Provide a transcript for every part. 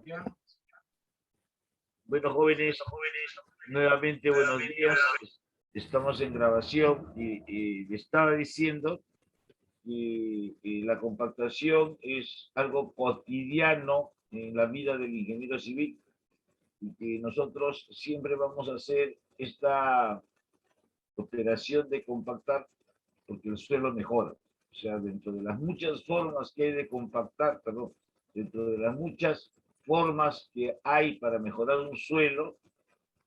Ya. Bueno, jóvenes, nuevamente buenos días. Estamos en grabación y le estaba diciendo que la compactación es algo cotidiano en la vida del ingeniero civil y que nosotros siempre vamos a hacer esta operación de compactar porque el suelo mejora. O sea, dentro de las muchas formas que hay de compactar, perdón, dentro de las muchas formas que hay para mejorar un suelo,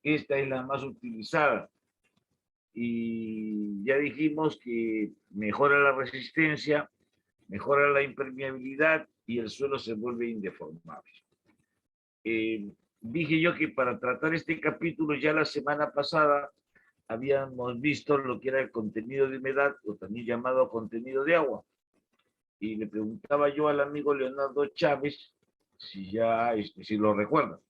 esta es la más utilizada. Y ya dijimos que mejora la resistencia, mejora la impermeabilidad y el suelo se vuelve indeformable. Dije yo que para tratar este capítulo ya la semana pasada habíamos visto lo que era el contenido de humedad, o también llamado contenido de agua. Y le preguntaba yo al amigo Leonardo Chávez si ya, si lo recuerda.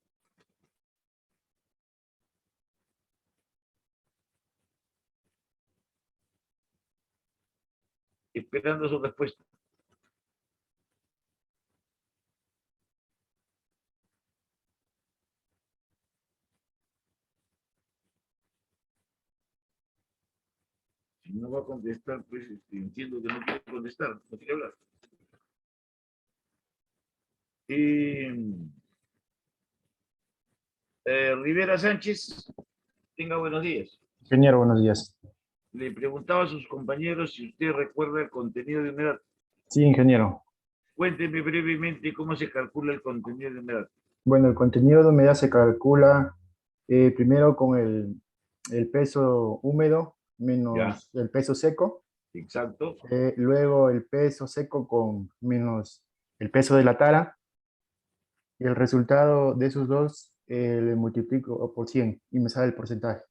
Esperando su respuesta. Si no va a contestar, pues entiendo que no quiere contestar, no quiere hablar. Rivera Sánchez, tenga buenos días. Ingeniero, buenos días. Le preguntaba a sus compañeros si usted recuerda el contenido de humedad. Sí, ingeniero. Cuénteme brevemente cómo se calcula el contenido de humedad. Bueno, el contenido de humedad se calcula primero con el peso húmedo Ya, menos el peso seco. exacto. Luego el peso seco con menos el peso de la tara. Y el resultado de esos dos le multiplico por 100 y me sale el porcentaje.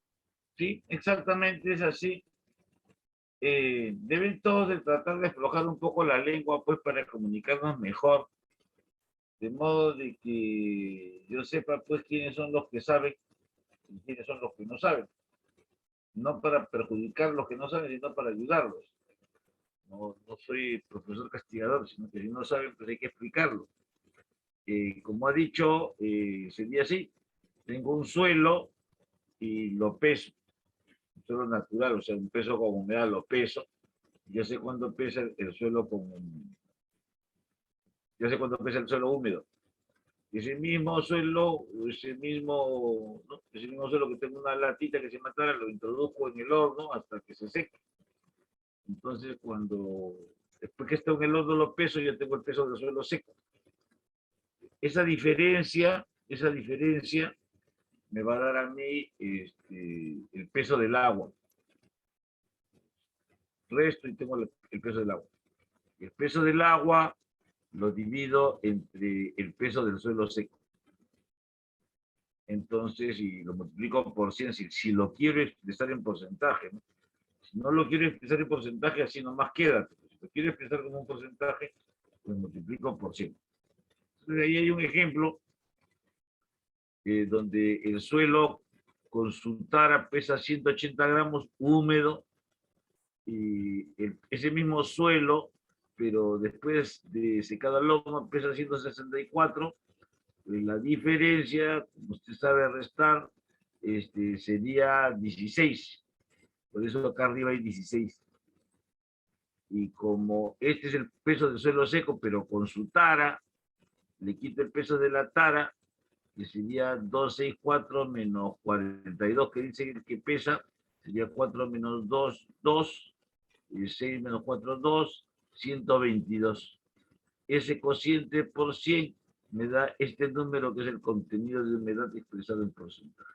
Sí, exactamente es así. Deben todos de tratar de aflojar un poco la lengua, pues, para comunicarnos mejor, de modo de que yo sepa, pues, quiénes son los que saben y quiénes son los que no saben. No para perjudicar a los que no saben, sino para ayudarlos. No soy profesor castigador, sino que si no saben, pues hay que explicarlo. Como ha dicho, sería así. Tengo un suelo y lo peso. Un suelo natural, o sea, un peso con humedad lo peso. Yo sé cuánto pesa el suelo con... Yo sé cuánto pesa el suelo húmedo. Ese mismo suelo, ese mismo suelo que tengo una latita que se matara, lo introduzco en el horno hasta que se seque. Entonces, después que está en el horno lo peso, yo tengo el peso del suelo seco. Esa diferencia me va a dar a mí el peso del agua. Resto y tengo el peso del agua. El peso del agua lo divido entre el peso del suelo seco. Entonces, y lo multiplico por 100, si lo quiero expresar en porcentaje, ¿no? Si no lo quiero expresar en porcentaje, así nomás queda. Si lo quiero expresar como un porcentaje, pues multiplico por 100. Entonces, ahí hay un ejemplo donde el suelo con su tara pesa 180 gramos húmedo y ese mismo suelo, pero después de secada al lomo, pesa 164. La diferencia, como usted sabe restar, sería 16. Por eso acá arriba hay 16. Y como este es el peso del suelo seco, pero con su tara, le quito el peso de la tara, que sería 264 menos 42, que dice que pesa, sería 4 menos 2, 2, y 6 menos 4, 2, 122. Ese cociente por 100 me da este número que es el contenido de humedad expresado en porcentaje.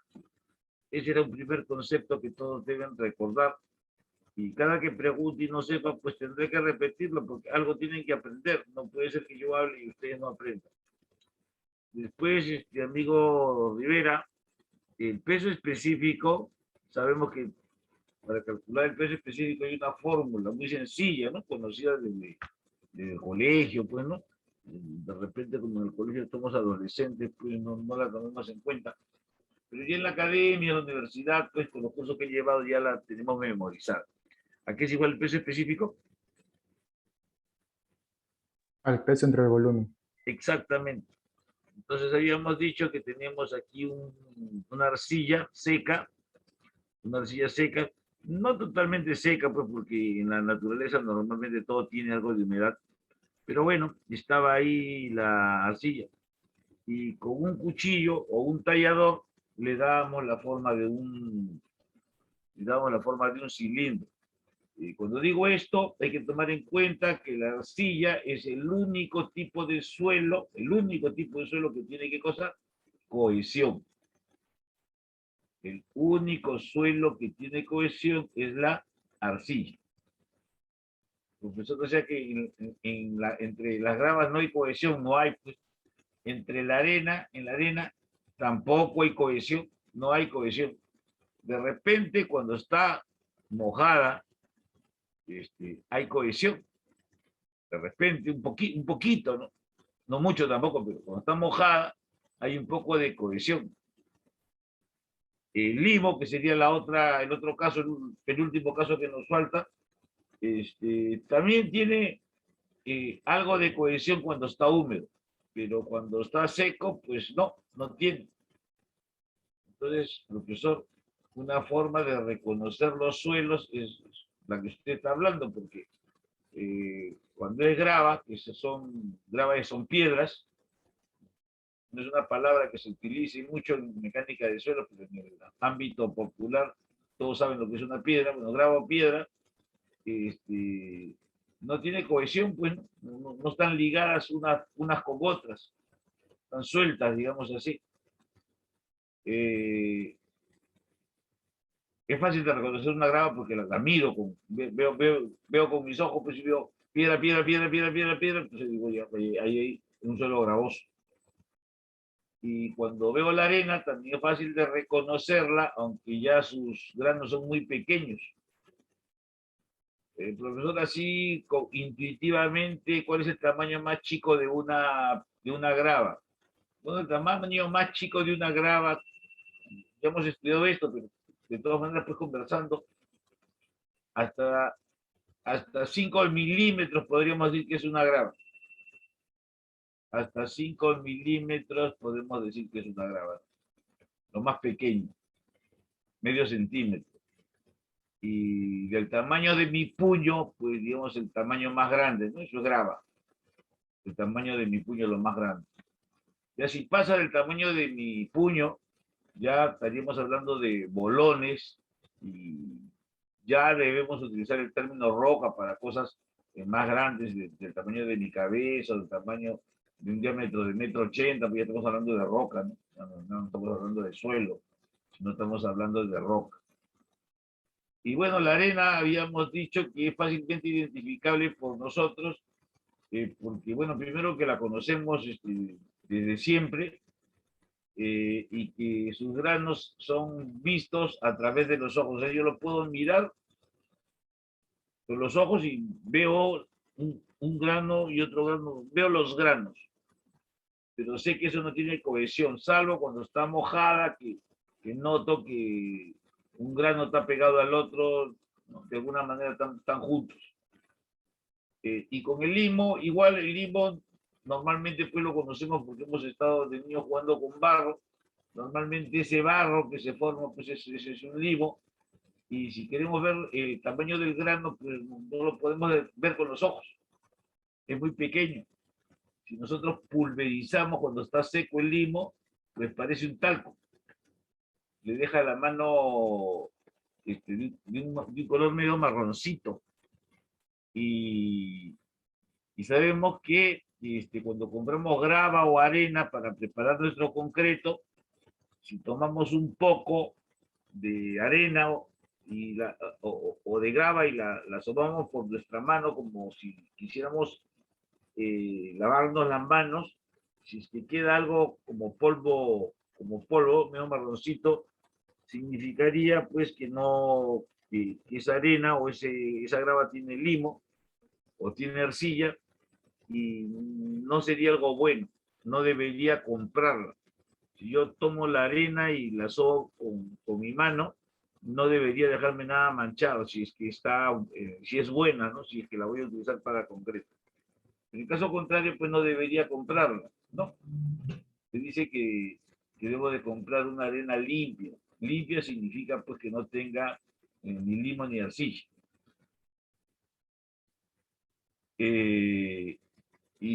Ese era un primer concepto que todos deben recordar y cada que pregunte y no sepa, pues tendré que repetirlo porque algo tienen que aprender. No puede ser que yo hable y ustedes no aprendan. Después, amigo Rivera, el peso específico, sabemos que para calcular el peso específico hay una fórmula muy sencilla, ¿no? Conocida del colegio, pues, ¿no? De repente, como en el colegio somos adolescentes, pues no la tomamos en cuenta. Pero ya en la academia, en la universidad, pues con los cursos que he llevado ya la tenemos memorizada. ¿A qué es igual el peso específico? Al peso entre el volumen. Exactamente. Entonces habíamos dicho que teníamos aquí una arcilla seca, no totalmente seca, pues porque en la naturaleza normalmente todo tiene algo de humedad, pero bueno, estaba ahí la arcilla y con un cuchillo o un tallador le dábamos la forma de un cilindro. Y cuando digo esto, hay que tomar en cuenta que la arcilla es el único tipo de suelo que tiene, ¿qué cosa? Cohesión. El único suelo que tiene cohesión es la arcilla. Profesor, o sea que entre las gravas no hay cohesión, no hay, pues, en la arena tampoco hay cohesión, no hay cohesión. De repente, cuando está mojada, hay cohesión. De repente, un poquito, ¿no? No mucho tampoco, pero cuando está mojada, hay un poco de cohesión. El limo, que sería el otro caso, el último caso que nos falta, también tiene algo de cohesión cuando está húmedo, pero cuando está seco, pues no tiene. Entonces, profesor, una forma de reconocer los suelos es la que usted está hablando, porque cuando es grava, gravas son piedras, no es una palabra que se utilice mucho en mecánica de suelo, pero en el ámbito popular todos saben lo que es una piedra. Bueno, grava o piedra, no tiene cohesión, pues no están ligadas unas con otras, están sueltas, digamos así. Es fácil de reconocer una grava porque la miro, veo con mis ojos, pues y veo piedra, piedra, piedra, piedra, piedra, piedra, entonces digo, ya, ahí hay un suelo gravoso. Y cuando veo la arena, también es fácil de reconocerla, aunque ya sus granos son muy pequeños. Profesor, así intuitivamente, ¿cuál es el tamaño más chico de una grava? Bueno, el tamaño más chico de una grava, ya hemos estudiado esto, pero de todas maneras, pues conversando, hasta, hasta 5 milímetros podríamos decir que es una grava. Hasta 5 milímetros podemos decir que es una grava. Lo más pequeño, medio centímetro. Y del tamaño de mi puño, pues digamos el tamaño más grande, ¿no? Eso es grava. El tamaño de mi puño es lo más grande. Ya si pasa del tamaño de mi puño, ya estaríamos hablando de bolones y ya debemos utilizar el término roca para cosas más grandes, del tamaño de mi cabeza, del tamaño de un diámetro de 1,80 m, pues ya estamos hablando de roca, ¿no? No estamos hablando de suelo, sino estamos hablando de roca. Y bueno, la arena habíamos dicho que es fácilmente identificable por nosotros, porque bueno, primero que la conocemos desde siempre, y que sus granos son vistos a través de los ojos. O sea, yo lo puedo mirar con los ojos y veo un grano y otro grano, veo los granos, pero sé que eso no tiene cohesión, salvo cuando está mojada, que noto que un grano está pegado al otro, ¿no? De alguna manera están juntos. Y con el limo, igual el limo normalmente pues lo conocemos porque hemos estado de niños jugando con barro. Normalmente ese barro que se forma pues es un limo, y si queremos ver el tamaño del grano, pues no lo podemos ver con los ojos, es muy pequeño. Si nosotros pulverizamos cuando está seco el limo, pues parece un talco, le deja la mano de un color medio marroncito. Y, y sabemos que cuando compramos grava o arena para preparar nuestro concreto, si tomamos un poco de arena o de grava y la sobamos por nuestra mano como si quisiéramos lavarnos las manos, si es que queda algo como polvo, medio marroncito, significaría pues que no, que esa arena o esa grava tiene limo o tiene arcilla, y no sería algo bueno, no debería comprarla. Si yo tomo la arena y la sobo con mi mano, no debería dejarme nada manchado si es que si es buena, ¿no? Si es que la voy a utilizar para concreto. En el caso contrario, pues no debería comprarla, ¿no? Se dice que debo de comprar una arena limpia. Limpia significa pues que no tenga ni limo ni arcilla. Y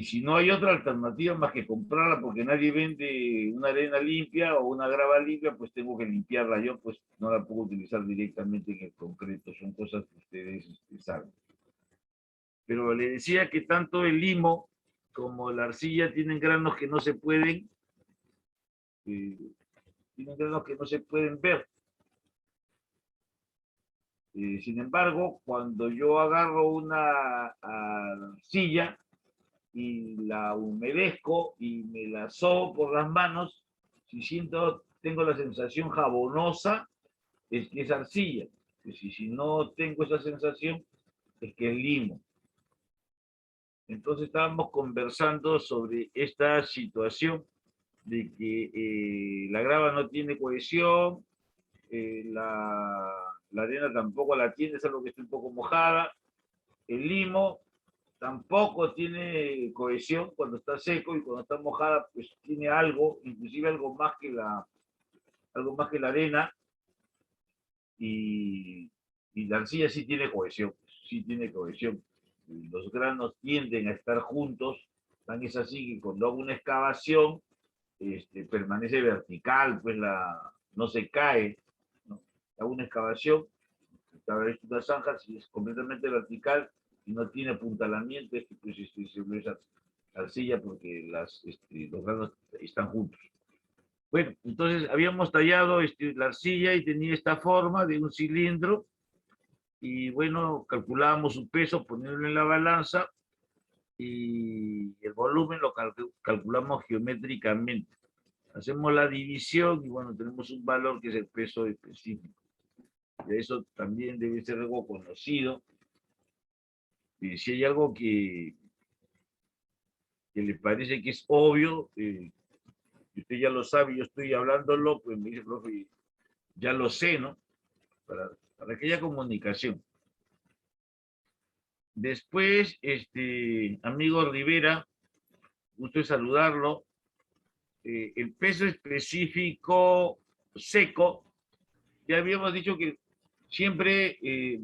si no hay otra alternativa más que comprarla porque nadie vende una arena limpia o una grava limpia, pues tengo que limpiarla yo, pues no la puedo utilizar directamente en el concreto. Son cosas que ustedes saben. Pero le decía que tanto el limo como la arcilla eh, tienen granos que no se pueden ver. Sin embargo, cuando yo agarro una arcilla y la humedezco y me la sobo por las manos, si tengo la sensación jabonosa, es que es arcilla. Si no tengo esa sensación, es que es limo. Entonces estábamos conversando sobre esta situación de que la grava no tiene cohesión, la arena tampoco la tiene, es algo que está un poco mojada, el limo tampoco tiene cohesión cuando está seco y cuando está mojada pues tiene algo, inclusive algo más que la arena, y la arcilla sí tiene cohesión. Los granos tienden a estar juntos, tan es así que cuando hago una excavación, permanece vertical, pues no se cae, ¿no? Hago una excavación, una zanja, si es completamente vertical y no tiene apuntalamiento, pues se ve esa arcilla porque los granos están juntos. Bueno, entonces habíamos tallado la arcilla y tenía esta forma de un cilindro y bueno, calculábamos su peso, poniéndolo en la balanza y el volumen lo calculamos geométricamente. Hacemos la división y bueno, tenemos un valor que es el peso específico. Y eso también debe ser algo conocido. Y si hay algo que le parece que es obvio, y usted ya lo sabe, yo estoy hablándolo, pues me dice, profe, ya lo sé, ¿no? Para que haya comunicación. Después, amigo Rivera, gusto de saludarlo. El peso específico seco, ya habíamos dicho que siempre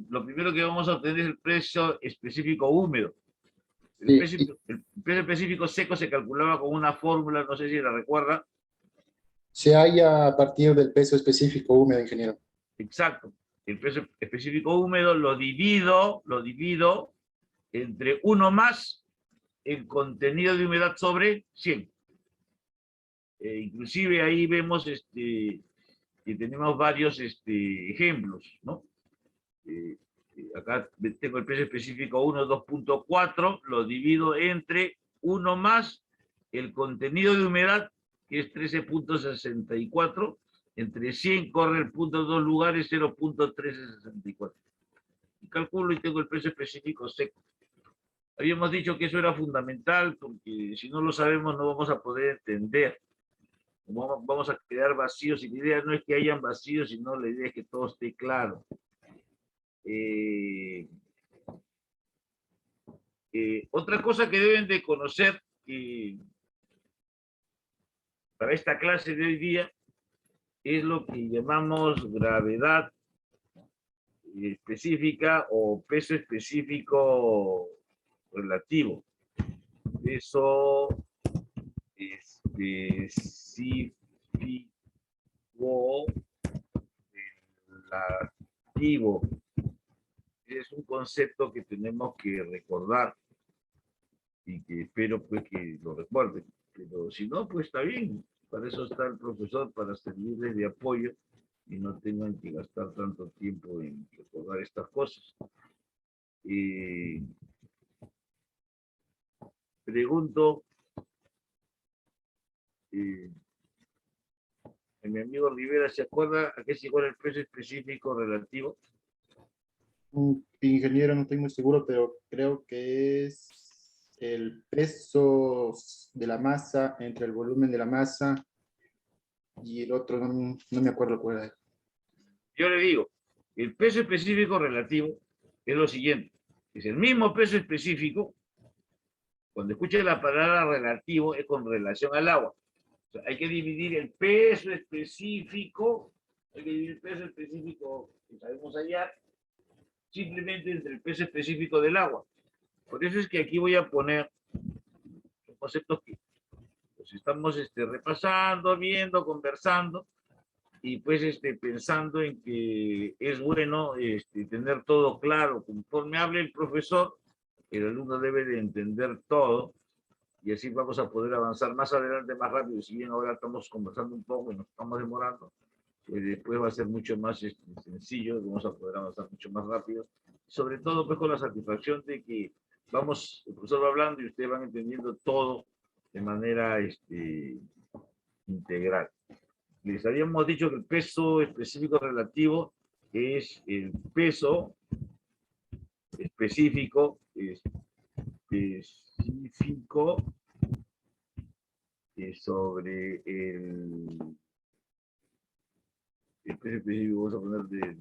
lo primero que vamos a obtener es el peso específico húmedo. Sí, El peso específico seco se calculaba con una fórmula, no sé si la recuerda. se halla a partir del peso específico húmedo, ingeniero. Exacto. El peso específico húmedo lo divido entre 1 más el contenido de humedad sobre 100. Inclusive ahí vemos que tenemos varios ejemplos, ¿no? Acá tengo el peso específico 1, 2.4, lo divido entre 1 más el contenido de humedad, que es 13.64, entre 100 corre el punto 2 lugares, 0.1364. Y calculo y tengo el peso específico seco. Habíamos dicho que eso era fundamental, porque si no lo sabemos no vamos a poder entender. Vamos a crear vacíos, y la idea no es que hayan vacíos, sino la idea es que todo esté claro. Otra cosa que deben de conocer para esta clase de hoy día es lo que llamamos gravedad específica o peso específico relativo. Peso específico relativo. Es un concepto que tenemos que recordar y que espero pues que lo recuerden. Pero si no, pues está bien. Para eso está el profesor, para servirles de apoyo y no tengan que gastar tanto tiempo en recordar estas cosas. Pregunto a mi amigo Rivera, ¿se acuerda a qué es igual el peso específico relativo? Ingeniero, no estoy muy seguro, pero creo que es el peso de la masa entre el volumen de la masa y el otro, no me acuerdo cuál es. Yo le digo, el peso específico relativo es lo siguiente, es el mismo peso específico, cuando escuche la palabra relativo es con relación al agua. O sea, hay que dividir el peso específico, hay que dividir el peso específico que sabemos hallar, simplemente entre el peso específico del agua. Por eso es que aquí voy a poner los conceptos que pues, estamos repasando, viendo, conversando, y pues pensando en que es bueno tener todo claro. Conforme hable el profesor, el alumno debe de entender todo, y así vamos a poder avanzar más adelante, más rápido. Si bien ahora estamos conversando un poco y nos estamos demorando, pues después va a ser mucho más sencillo, vamos a poder avanzar mucho más rápido. Sobre todo pues con la satisfacción de que vamos, el profesor va hablando y ustedes van entendiendo todo de manera integral. Les habíamos dicho que el peso específico relativo es el peso específico sobre el peso específico, vamos a poner del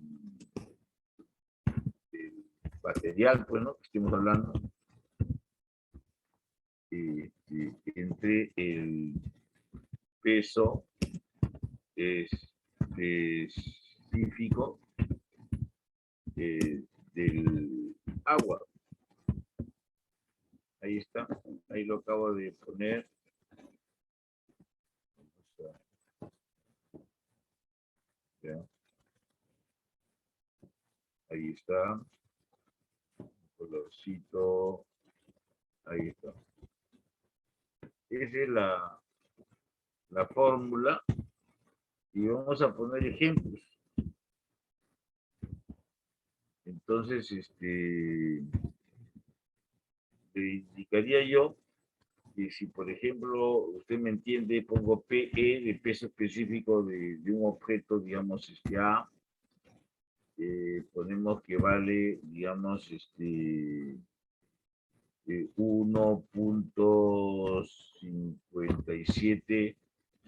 material, pues, ¿no? Que estemos hablando, entre el peso específico del agua. Ahí está, ahí lo acabo de poner. ¿Ya? Ahí está, colorcito, ahí está. Esa es la fórmula, y vamos a poner ejemplos. Entonces, le indicaría yo que si, por ejemplo, usted me entiende, pongo PE de peso específico de un objeto, digamos, A, ponemos que vale, digamos, 1.57,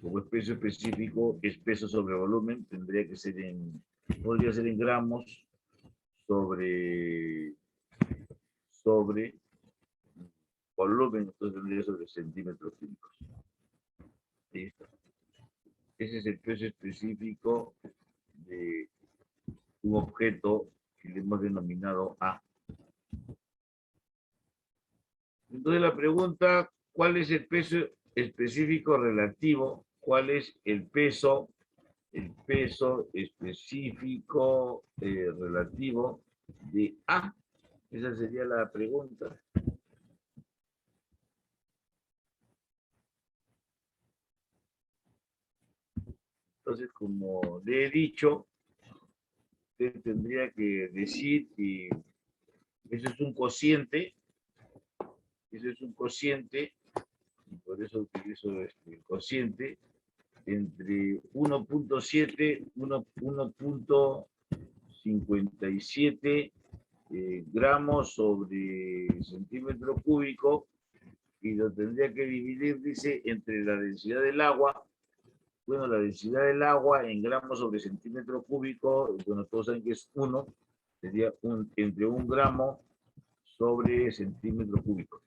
como es peso específico, es peso sobre volumen, tendría que ser podría ser en gramos sobre volumen, entonces tendría sobre centímetros cúbicos. Ahí está. Ese es el peso específico de un objeto que le hemos denominado A. Entonces la pregunta, ¿cuál es el peso específico relativo? ¿Cuál es el peso específico relativo de A? Esa sería la pregunta. Entonces, como le he dicho, usted tendría que decir que eso es un cociente, y por eso utilizo el cociente, entre 1.7, 1.57 gramos sobre centímetro cúbico, y lo tendría que dividir, dice, entre la densidad del agua. Bueno, la densidad del agua en gramos sobre centímetro cúbico, bueno, todos saben que es 1, sería entre 1 gramo sobre centímetro cúbico.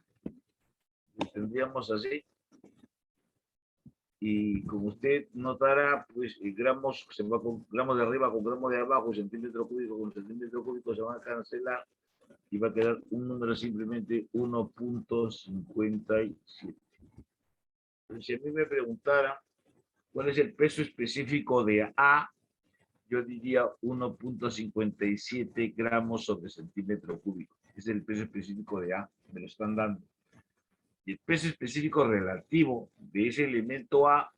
Lo tendríamos así. Y como usted notará, pues gramos se va con gramos de arriba con gramos de abajo, centímetro cúbico con centímetro cúbico se van a cancelar, y va a quedar un número simplemente 1.57. Si a mí me preguntara cuál es el peso específico de A, yo diría 1.57 gramos sobre centímetro cúbico. Ese es el peso específico de A, me lo están dando. Y el peso específico relativo de ese elemento A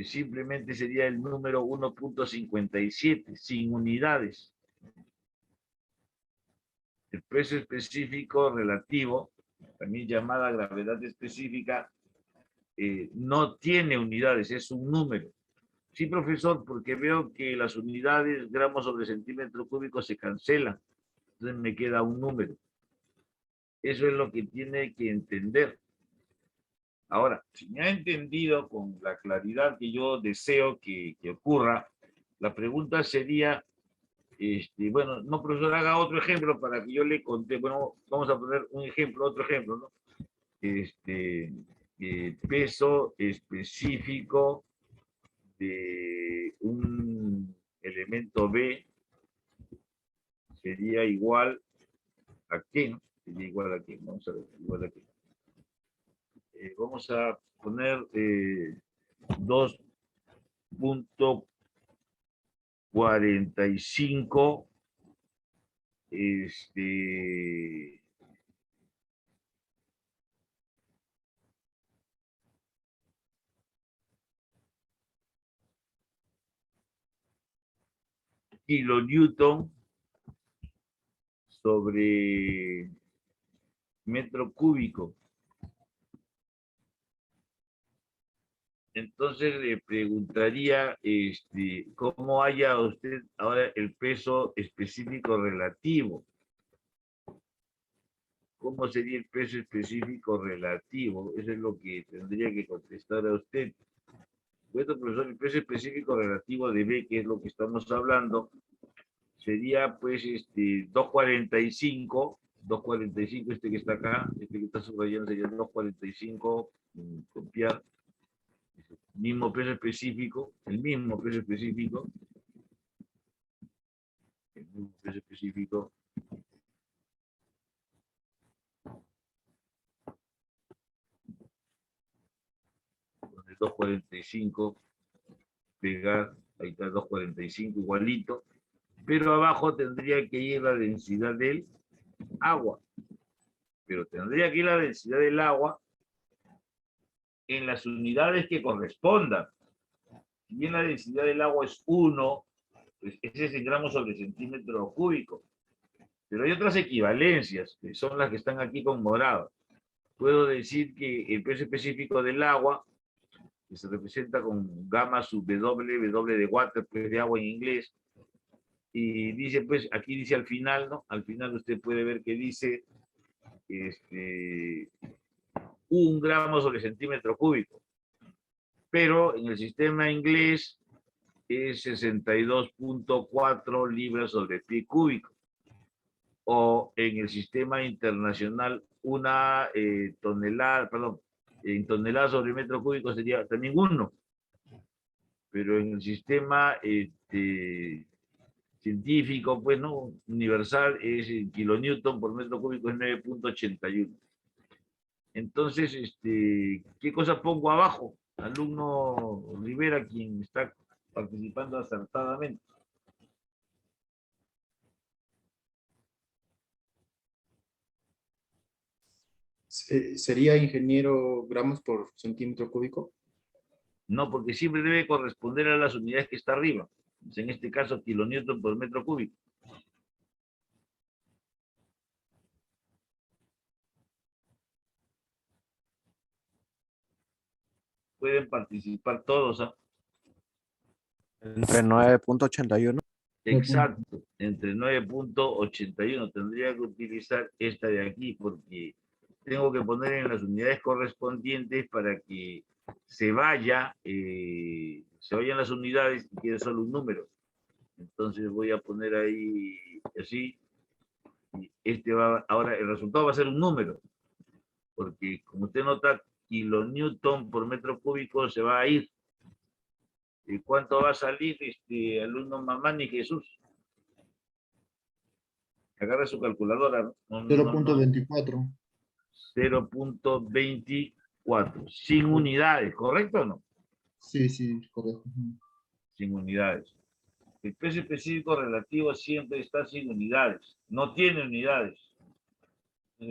simplemente sería el número 1.57, sin unidades. El peso específico relativo, también llamada gravedad específica, no tiene unidades, es un número. Sí, profesor, porque veo que las unidades, gramos sobre centímetro cúbico, se cancelan. Entonces me queda un número. Eso es lo que tiene que entender. Ahora, si me ha entendido con la claridad que yo deseo que ocurra, la pregunta sería, bueno, no, profesor, haga otro ejemplo para que yo le conté. Bueno, vamos a poner un ejemplo, otro ejemplo, ¿no? peso específico de un elemento B sería igual a qué, ¿no? Sería igual a qué, vamos a ver, igual a qué. Vamos a poner 2.45 kilonewton sobre metro cúbico. Entonces le preguntaría cómo haya usted ahora el peso específico relativo. ¿Cómo sería el peso específico relativo? Eso es lo que tendría que contestar a usted. Bueno, profesor, el peso específico relativo de B, que es lo que estamos hablando, sería pues 245, este que está acá, este que está subrayando sería 245, copiar, mismo peso específico, el mismo peso específico, donde 245, pegar, ahí está 245 igualito, pero abajo tendría que ir la densidad del agua, pero tendría que ir la densidad del agua en las unidades que correspondan. Si bien la densidad del agua es 1, pues ese es en gramos sobre centímetro cúbico. Pero hay otras equivalencias, que son las que están aquí con morado. Puedo decir que el peso específico del agua, que se representa con gamma sub W, W de water, pues de agua en inglés, y dice, pues, aquí dice al final, ¿no? Al final usted puede ver que dice 1 gramo sobre centímetro cúbico. Pero en el sistema inglés es 62.4 libras sobre pie cúbico. O en el sistema internacional, una tonelada, perdón, en toneladas sobre metro cúbico sería también 1. Pero en el sistema científico, pues, ¿no? Universal, es el kilonewton por metro cúbico, es 9.81. Entonces, ¿qué cosa pongo abajo? Alumno Rivera, quien está participando acertadamente. ¿Sería, ingeniero, gramos por centímetro cúbico? No, porque siempre debe corresponder a las unidades que está arriba. En este caso, kilonewton por metro cúbico. Pueden participar todos, ¿ah? Entre 9.81. Exacto, entre 9.81. Tendría que utilizar esta de aquí porque tengo que poner en las unidades correspondientes para que se vayan las unidades y quede solo un número. Entonces voy a poner ahí así. Y ahora el resultado va a ser un número, porque como usted nota, kilonewton por metro cúbico se va a ir. ¿Y cuánto va a salir, alumno Mamani Jesús? Agarra su calculadora. No, 0.24. 0.24. Sin unidades, ¿correcto o no? Sí, sí, correcto. Sin unidades. El peso específico relativo siempre está sin unidades. No tiene unidades.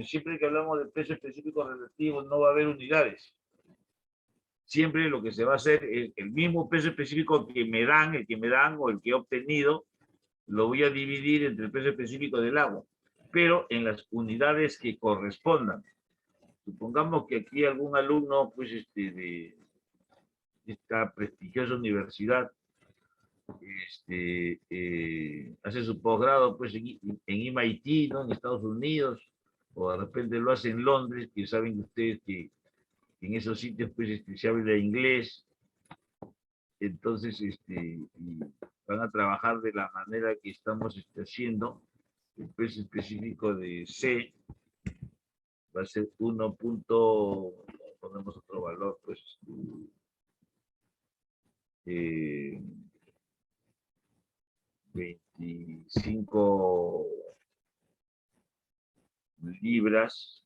Siempre que hablamos de peso específico relativo no va a haber unidades. Siempre lo que se va a hacer es el mismo peso específico que me dan, el que me dan o el que he obtenido, lo voy a dividir entre el peso específico del agua, pero en las unidades que correspondan. Supongamos que aquí algún alumno, pues, de esta prestigiosa universidad, hace su posgrado, pues, en MIT, ¿no? En Estados Unidos, o de repente lo hace en Londres, que saben ustedes que en esos sitios, pues, se habla inglés. Entonces, y van a trabajar de la manera que estamos haciendo. El peso específico de C va a ser 1. Ponemos otro otro valor, pues, 25 libras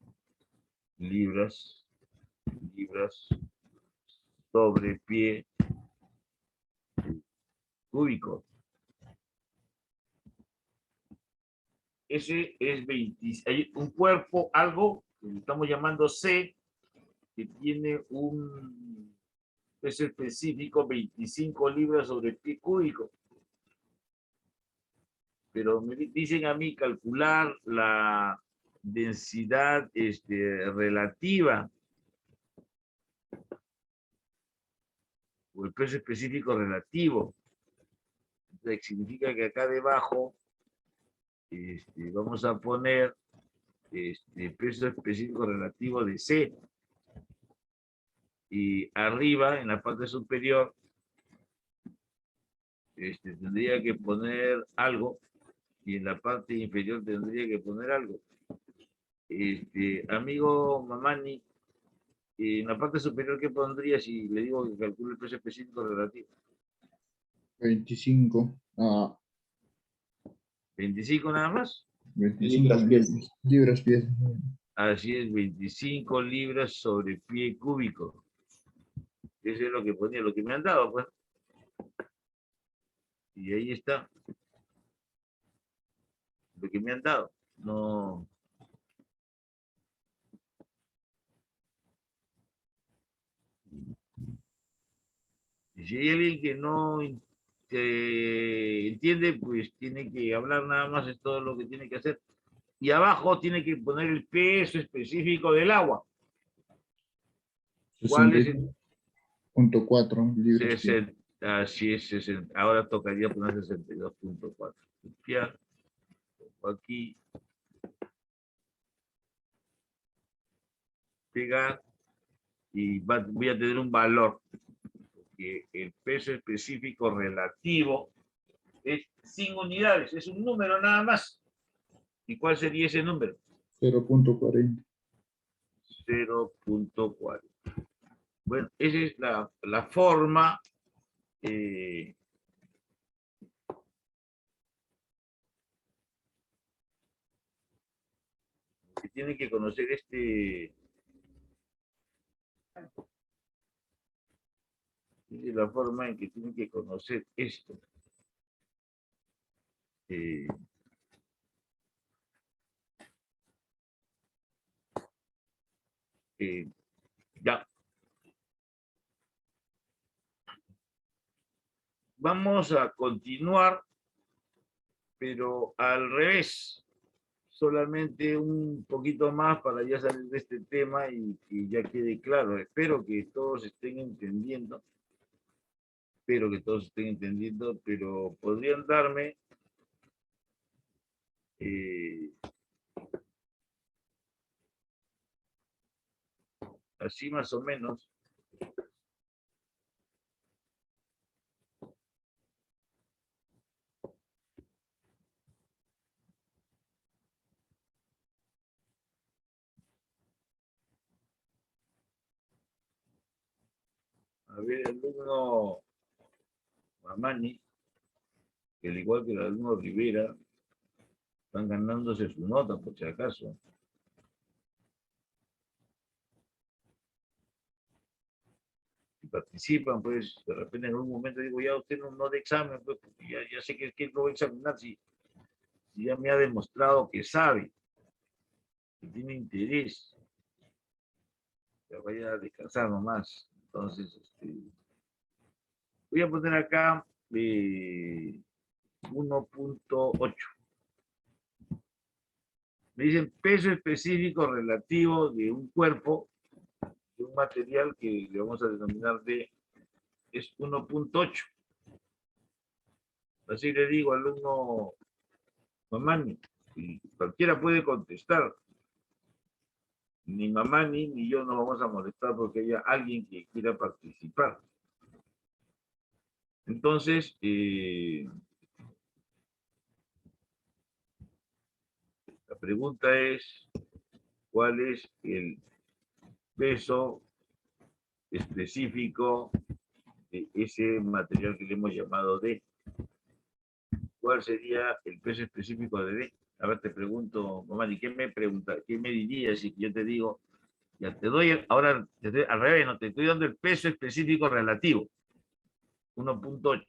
sobre pie cúbico. Ese es 20, hay un cuerpo, algo que estamos llamando C, que tiene un peso específico 25 libras sobre pie cúbico. Pero me dicen a mí calcular la densidad relativa o el peso específico relativo. Entonces, significa que acá debajo vamos a poner peso específico relativo de C. Y arriba, en la parte superior, tendría que poner algo. Y en la parte inferior tendría que poner algo. Amigo Mamani, en la parte superior, ¿qué pondría si le digo que calcule el peso específico relativo? 25. 25 nada más. 25 libras pies. Así es, 25 libras sobre pie cúbico. Eso es lo que ponía, lo que me han dado, pues. Y ahí está. Lo que me han dado. No. Y si hay alguien que no entiende, pues tiene que hablar nada más, es todo lo que tiene que hacer. Y abajo tiene que poner el peso específico del agua. ¿Cuál es el? 60.4 libras pies. Así es, 60. Ahora tocaría poner 62.4. Copiar. Aquí. Pegar. Y voy a tener un valor. Que el peso específico relativo es 5 unidades. Es un número nada más. ¿Y cuál sería ese número? 0.40. 0.4. Bueno, esa es la forma que tiene que conocer es la forma en que tiene que conocer esto. Ya. Vamos a continuar, pero al revés. Solamente un poquito más para ya salir de este tema y que ya quede claro. Espero que todos estén entendiendo. Pero podrían darme así más o menos. A ver, el alumno Mamani, que al igual que el alumno Rivera, están ganándose su nota, por si acaso. Si participan, pues, de repente en algún momento digo, ya usted no de examen, pues, porque ya sé que no voy a examinar si ya me ha demostrado que sabe, que tiene interés. Ya vaya a descansar nomás. Entonces, voy a poner acá 1.8. Me dicen peso específico relativo de un cuerpo, de un material que le vamos a denominar es 1.8. Así le digo al alumno Mamani, y cualquiera puede contestar. Ni Mamani ni yo no vamos a molestar porque haya alguien que quiera participar. Entonces, la pregunta es, ¿cuál es el peso específico de ese material que le hemos llamado D. ¿Cuál sería el peso específico de D? A ver, te pregunto, mamá, ¿y qué me dirías si yo te digo, ya te doy, ahora te doy, al revés, no te estoy dando el peso específico relativo, 1.8,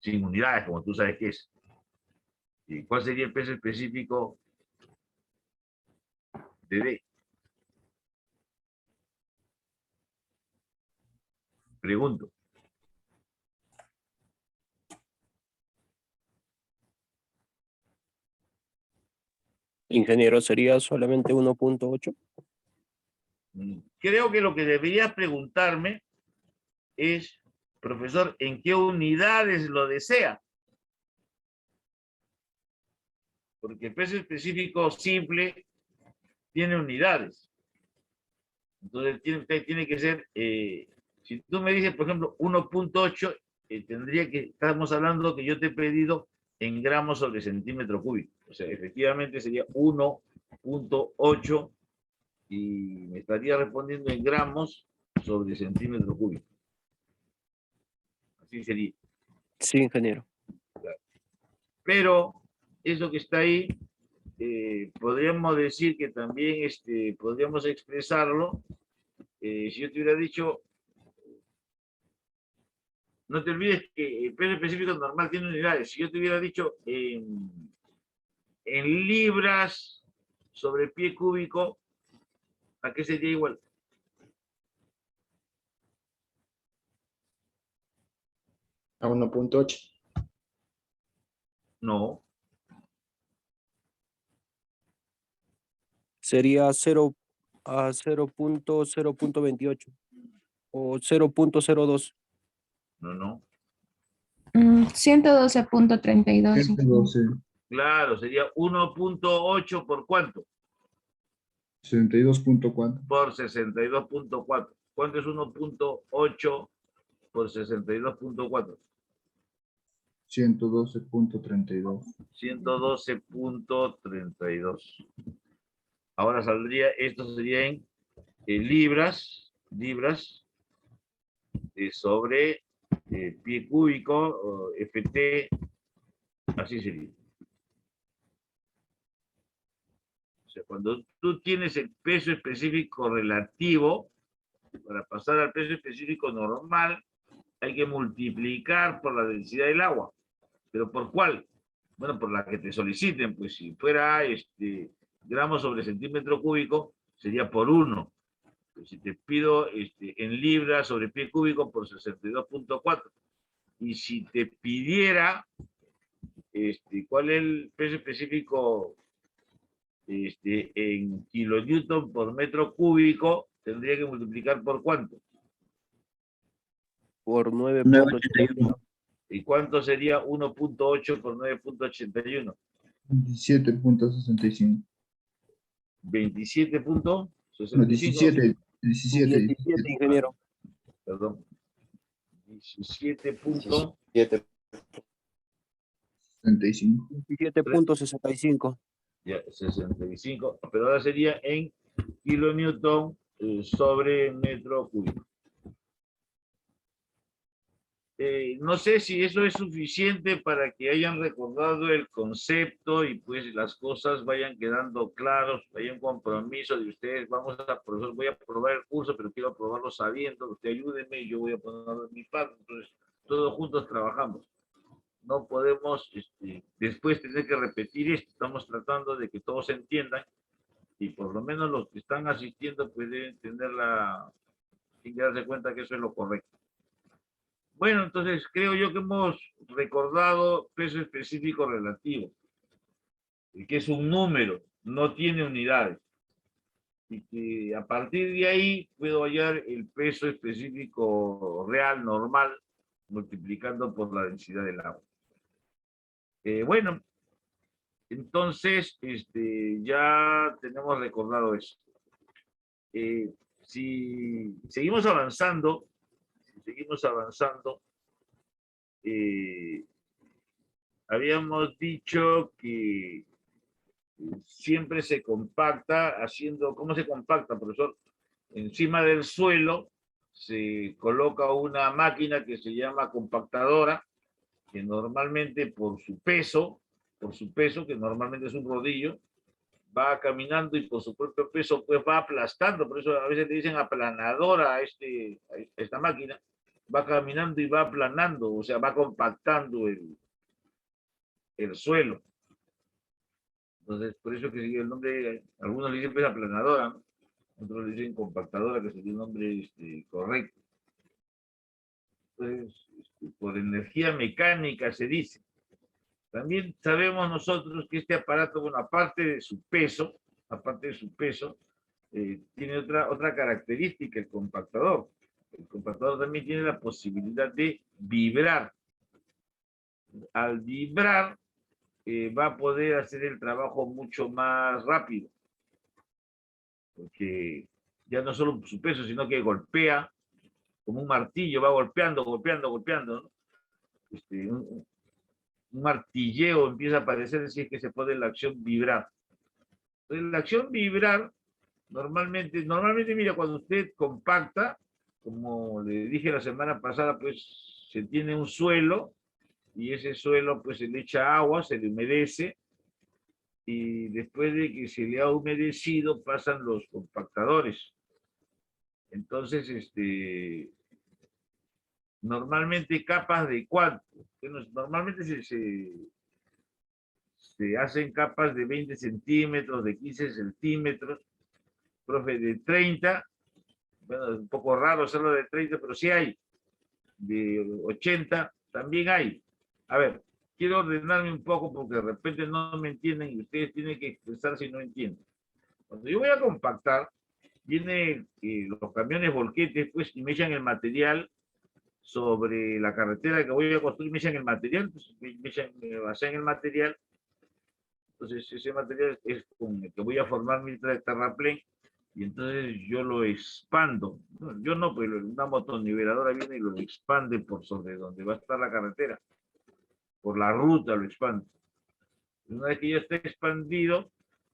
sin unidades, como tú sabes que es. ¿Y cuál sería el peso específico de D? Pregunto. Ingeniero, sería solamente 1.8. Creo que lo que deberías preguntarme es, profesor, ¿en qué unidades lo desea? Porque el peso específico simple tiene unidades. Entonces tiene que ser, si tú me dices, por ejemplo, 1.8, estamos hablando que yo te he pedido en gramos sobre centímetro cúbico. O sea, efectivamente sería 1.8 y me estaría respondiendo en gramos sobre centímetro cúbico. Así sería. Sí, ingeniero. Pero eso que está ahí, podríamos decir que también podríamos expresarlo. Si yo te hubiera dicho, no te olvides que el peso específico normal tiene unidades. Si yo te hubiera dicho en libras sobre pie cúbico, ¿a qué sería igual? A 1.8. No, Sería 0.28 o 0.02. no. 112.32. 112, Claro, sería 1.8 por cuánto? 62.4. Por 62.4. ¿Cuánto es 1.8 por 62.4? 112.32. 112.32. Ahora saldría, esto sería en libras sobre pie cúbico, FT, así sería. O sea, cuando tú tienes el peso específico relativo, para pasar al peso específico normal, hay que multiplicar por la densidad del agua. ¿Pero por cuál? Bueno, por la que te soliciten, pues si fuera gramos sobre centímetro cúbico, sería por 1. Si te pido en libras sobre pie cúbico, por 62.4. Y si te pidiera cuál es el peso específico en kilonewton por metro cúbico, tendría que multiplicar por ¿cuánto? Por 9.81. ¿Y cuánto sería 1.8 por 9.81? 17.65. 27.65. No, 17. 17. 17, ingeniero. Perdón. 17.65. 65. 17.65. Ya, 65. Pero ahora sería en kilonewton sobre metro cúbico. No sé si eso es suficiente para que hayan recordado el concepto y pues las cosas vayan quedando claros, hay un compromiso de ustedes, profesor, voy a aprobar el curso, pero quiero aprobarlo sabiendo, usted ayúdeme y yo voy a ponerlo en mi parte, entonces todos juntos trabajamos. No podemos después tener que repetir esto, estamos tratando de que todos entiendan y por lo menos los que están asistiendo pues deben tener sin darse cuenta que eso es lo correcto. Bueno, entonces creo yo que hemos recordado peso específico relativo, que es un número, no tiene unidades. Y que a partir de ahí puedo hallar el peso específico real, normal, multiplicando por la densidad del agua. Bueno, entonces ya tenemos recordado eso. Si seguimos avanzando, habíamos dicho que siempre se compacta haciendo, ¿cómo se compacta, profesor? encima del suelo se coloca una máquina que se llama compactadora, que normalmente por su peso, que normalmente es un rodillo, va caminando y por su propio peso pues va aplastando, por eso a veces le dicen aplanadora a esta máquina, va caminando y va aplanando, o sea, va compactando el suelo. Entonces, por eso que sigue el nombre, algunos le dicen pues aplanadora, ¿no? Otros le dicen compactadora, que sería el nombre correcto. Entonces, por energía mecánica se dice. También sabemos nosotros que este aparato, bueno, aparte de su peso, tiene otra característica, el compactador. El compactador también tiene la posibilidad de vibrar. Al vibrar, va a poder hacer el trabajo mucho más rápido. Porque ya no solo su peso, sino que golpea como un martillo, va golpeando, ¿no? Un martilleo empieza a aparecer si es que se pone la acción vibrar. Entonces, la acción vibrar, normalmente, mira, cuando usted compacta, como le dije la semana pasada, pues se tiene un suelo, y ese suelo pues se le echa agua, se le humedece, y después de que se le ha humedecido pasan los compactadores. Entonces, normalmente capas de cuánto. Bueno, normalmente se hacen capas de 20 centímetros, de 15 centímetros, profe, de 30, bueno, es un poco raro hacerlo de 30, pero sí hay, de 80 también hay. A ver, quiero ordenarme un poco porque de repente no me entienden y ustedes tienen que expresar si no entienden. Cuando yo voy a compactar, vienen los camiones volquetes, pues, y me echan el material sobre la carretera que voy a construir, me echan el material, pues, me basan en el material. Entonces, ese material es con el que voy a formar mi terraplén, y entonces yo lo expando. No, yo no, pero una motoniveladora viene y lo expande por sobre donde va a estar la carretera. Por la ruta lo expande. Una vez que ya está expandido,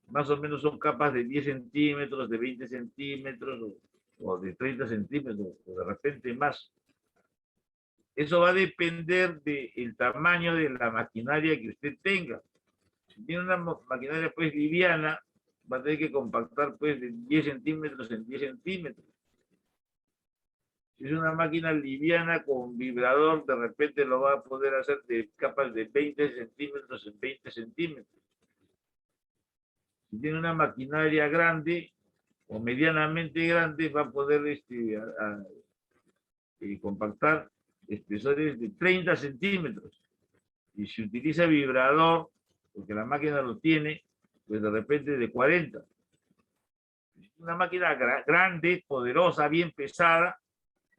más o menos son capas de 10 centímetros, de 20 centímetros, o de 30 centímetros, o de repente más. Eso va a depender del tamaño de la maquinaria que usted tenga. Si tiene una maquinaria pues liviana, va a tener que compactar pues de 10 centímetros en 10 centímetros. Si es una máquina liviana con vibrador, de repente lo va a poder hacer de capas de 20 centímetros en 20 centímetros. Si tiene una maquinaria grande o medianamente grande, va a poder compactar espesores de 30 centímetros. Y si utiliza vibrador, porque la máquina lo tiene, pues de repente de 40. Una máquina grande, poderosa, bien pesada,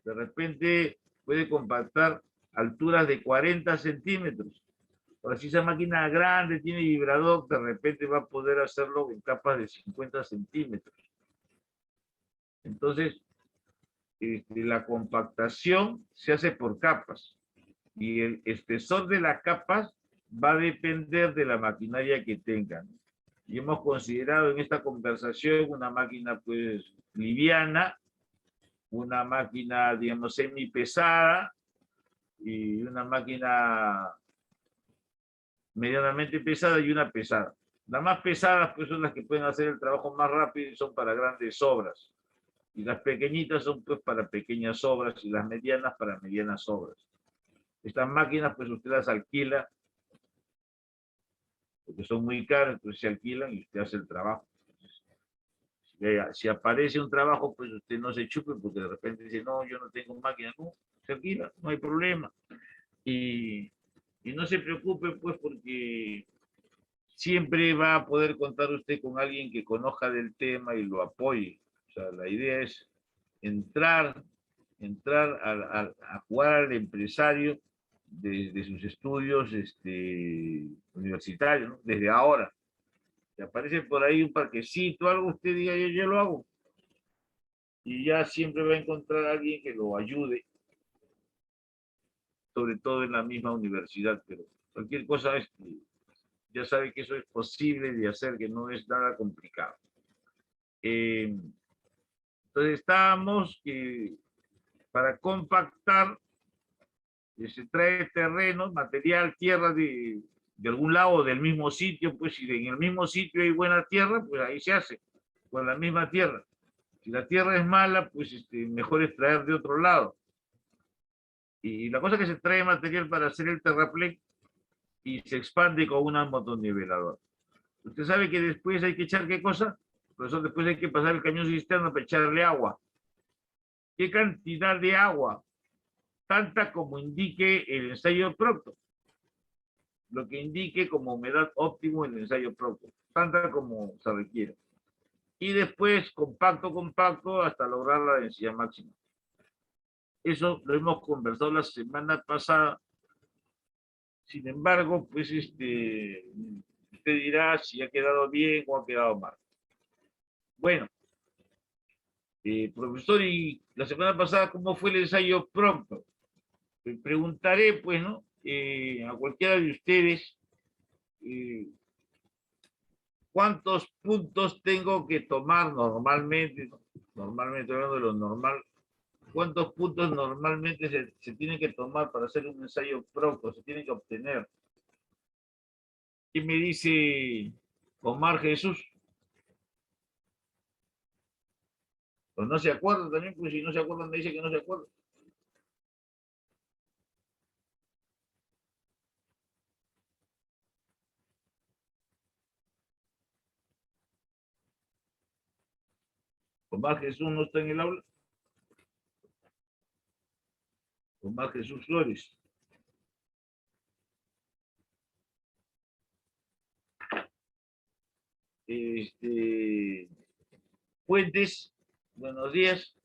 de repente puede compactar alturas de 40 centímetros. Ahora, si esa máquina grande tiene vibrador, de repente va a poder hacerlo en capas de 50 centímetros. Entonces, la compactación se hace por capas, y el espesor de las capas va a depender de la maquinaria que tengan. Y hemos considerado en esta conversación una máquina pues liviana, una máquina, digamos, semi pesada, y una máquina medianamente pesada y una pesada. Las más pesadas pues son las que pueden hacer el trabajo más rápido y son para grandes obras. Y las pequeñitas son pues para pequeñas obras, y las medianas para medianas obras. Estas máquinas pues usted las alquila, porque son muy caras, entonces se alquilan y usted hace el trabajo. Si aparece un trabajo, pues usted no se chupe, porque de repente dice, no, yo no tengo máquina, no, se alquila, no hay problema. Y no se preocupe, pues, porque siempre va a poder contar usted con alguien que conozca del tema y lo apoye. O sea, la idea es entrar a jugar al empresario desde sus estudios universitarios, ¿no? Desde ahora. Si aparece por ahí un parquecito, algo, usted diga, yo lo hago. Y ya siempre va a encontrar a alguien que lo ayude, sobre todo en la misma universidad, pero cualquier cosa, ya sabe que eso es posible de hacer, que no es nada complicado. Entonces estábamos que para compactar se trae terreno, material, tierra de algún lado del mismo sitio, pues si en el mismo sitio hay buena tierra, pues ahí se hace, con la misma tierra. Si la tierra es mala, pues mejor es traer de otro lado. Y la cosa es que se trae material para hacer el terraplén y se expande con una motoniveladora. Usted sabe que después hay que echar ¿qué cosa? Por eso después hay que pasar el cañón cisterna para echarle agua. ¿Qué cantidad de agua? Tanta como indique el ensayo Proctor. Lo que indique como humedad óptimo el ensayo Proctor. Tanta como se requiere. Y después compacto hasta lograr la densidad máxima. Eso lo hemos conversado la semana pasada. Sin embargo, pues usted dirá si ha quedado bien o ha quedado mal. Bueno, profesor, y la semana pasada, ¿cómo fue el ensayo Proctor? Preguntaré, pues, ¿no? A cualquiera de ustedes, ¿cuántos puntos tengo que tomar normalmente? Normalmente, hablando de lo normal, ¿cuántos puntos normalmente se tienen que tomar para hacer un ensayo Proctor? Se tienen que obtener. ¿Qué me dice Omar Jesús? Pues no se acuerdan también, pues si no se acuerdan me dice que no se acuerdan. Omar Jesús no está en el aula. Omar Jesús Flores. Fuentes, buenos días.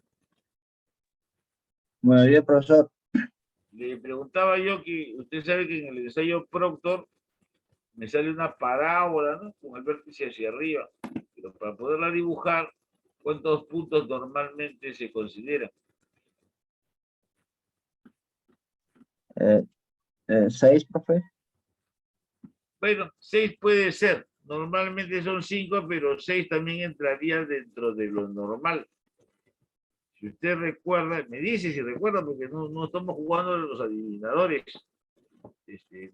Buenos días, profesor. Le preguntaba yo que usted sabe que en el ensayo Proctor me sale una parábola, ¿no? Con el vértice hacia arriba. Pero para poderla dibujar, ¿cuántos puntos normalmente se consideran? 6, profe. Bueno, 6 puede ser. Normalmente son 5, pero 6 también entraría dentro de lo normal. Si usted recuerda, me dice si recuerda, porque no estamos jugando a los adivinadores.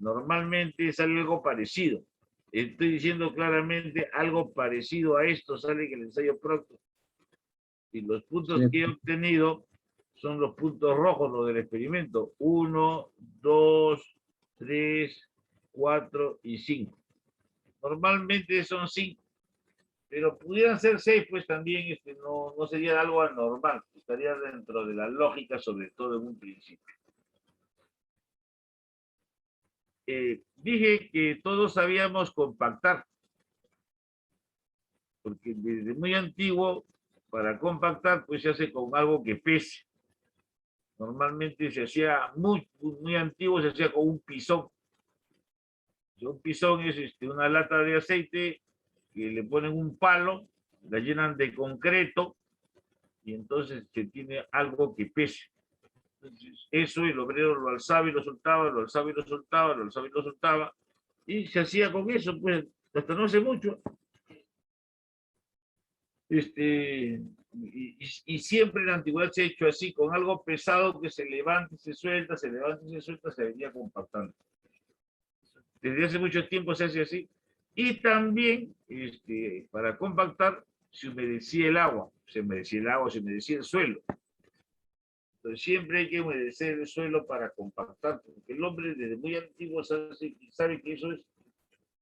Normalmente sale algo parecido. Estoy diciendo claramente algo parecido a esto sale en el ensayo Proctor. Y los puntos Sí. que he obtenido son los puntos rojos, los del experimento. 1, 2, 3, 4 y 5. Normalmente son 5, pero pudieran ser 6, pues también no sería algo anormal, estaría dentro de la lógica, sobre todo en un principio. Dije que todos sabíamos compactar, porque desde muy antiguo, para compactar, pues se hace con algo que pese. Normalmente se hacía muy antiguo, se hacía con un pisón. Un pisón es una lata de aceite que le ponen un palo, la llenan de concreto y entonces se tiene algo que pese. Entonces, eso el obrero lo alzaba y lo soltaba, lo alzaba y lo soltaba, lo alzaba y lo soltaba, y se hacía con eso, pues, hasta no hace mucho. Y siempre en la antigüedad se ha hecho así, con algo pesado que se levanta y se suelta, se levanta y se suelta, se venía compactando. Desde hace mucho tiempo se hace así. Y también, para compactar, se humedecía el agua, se humedecía el suelo. Entonces siempre hay que humedecer el suelo para compactar, porque el hombre desde muy antiguo sabe que eso es,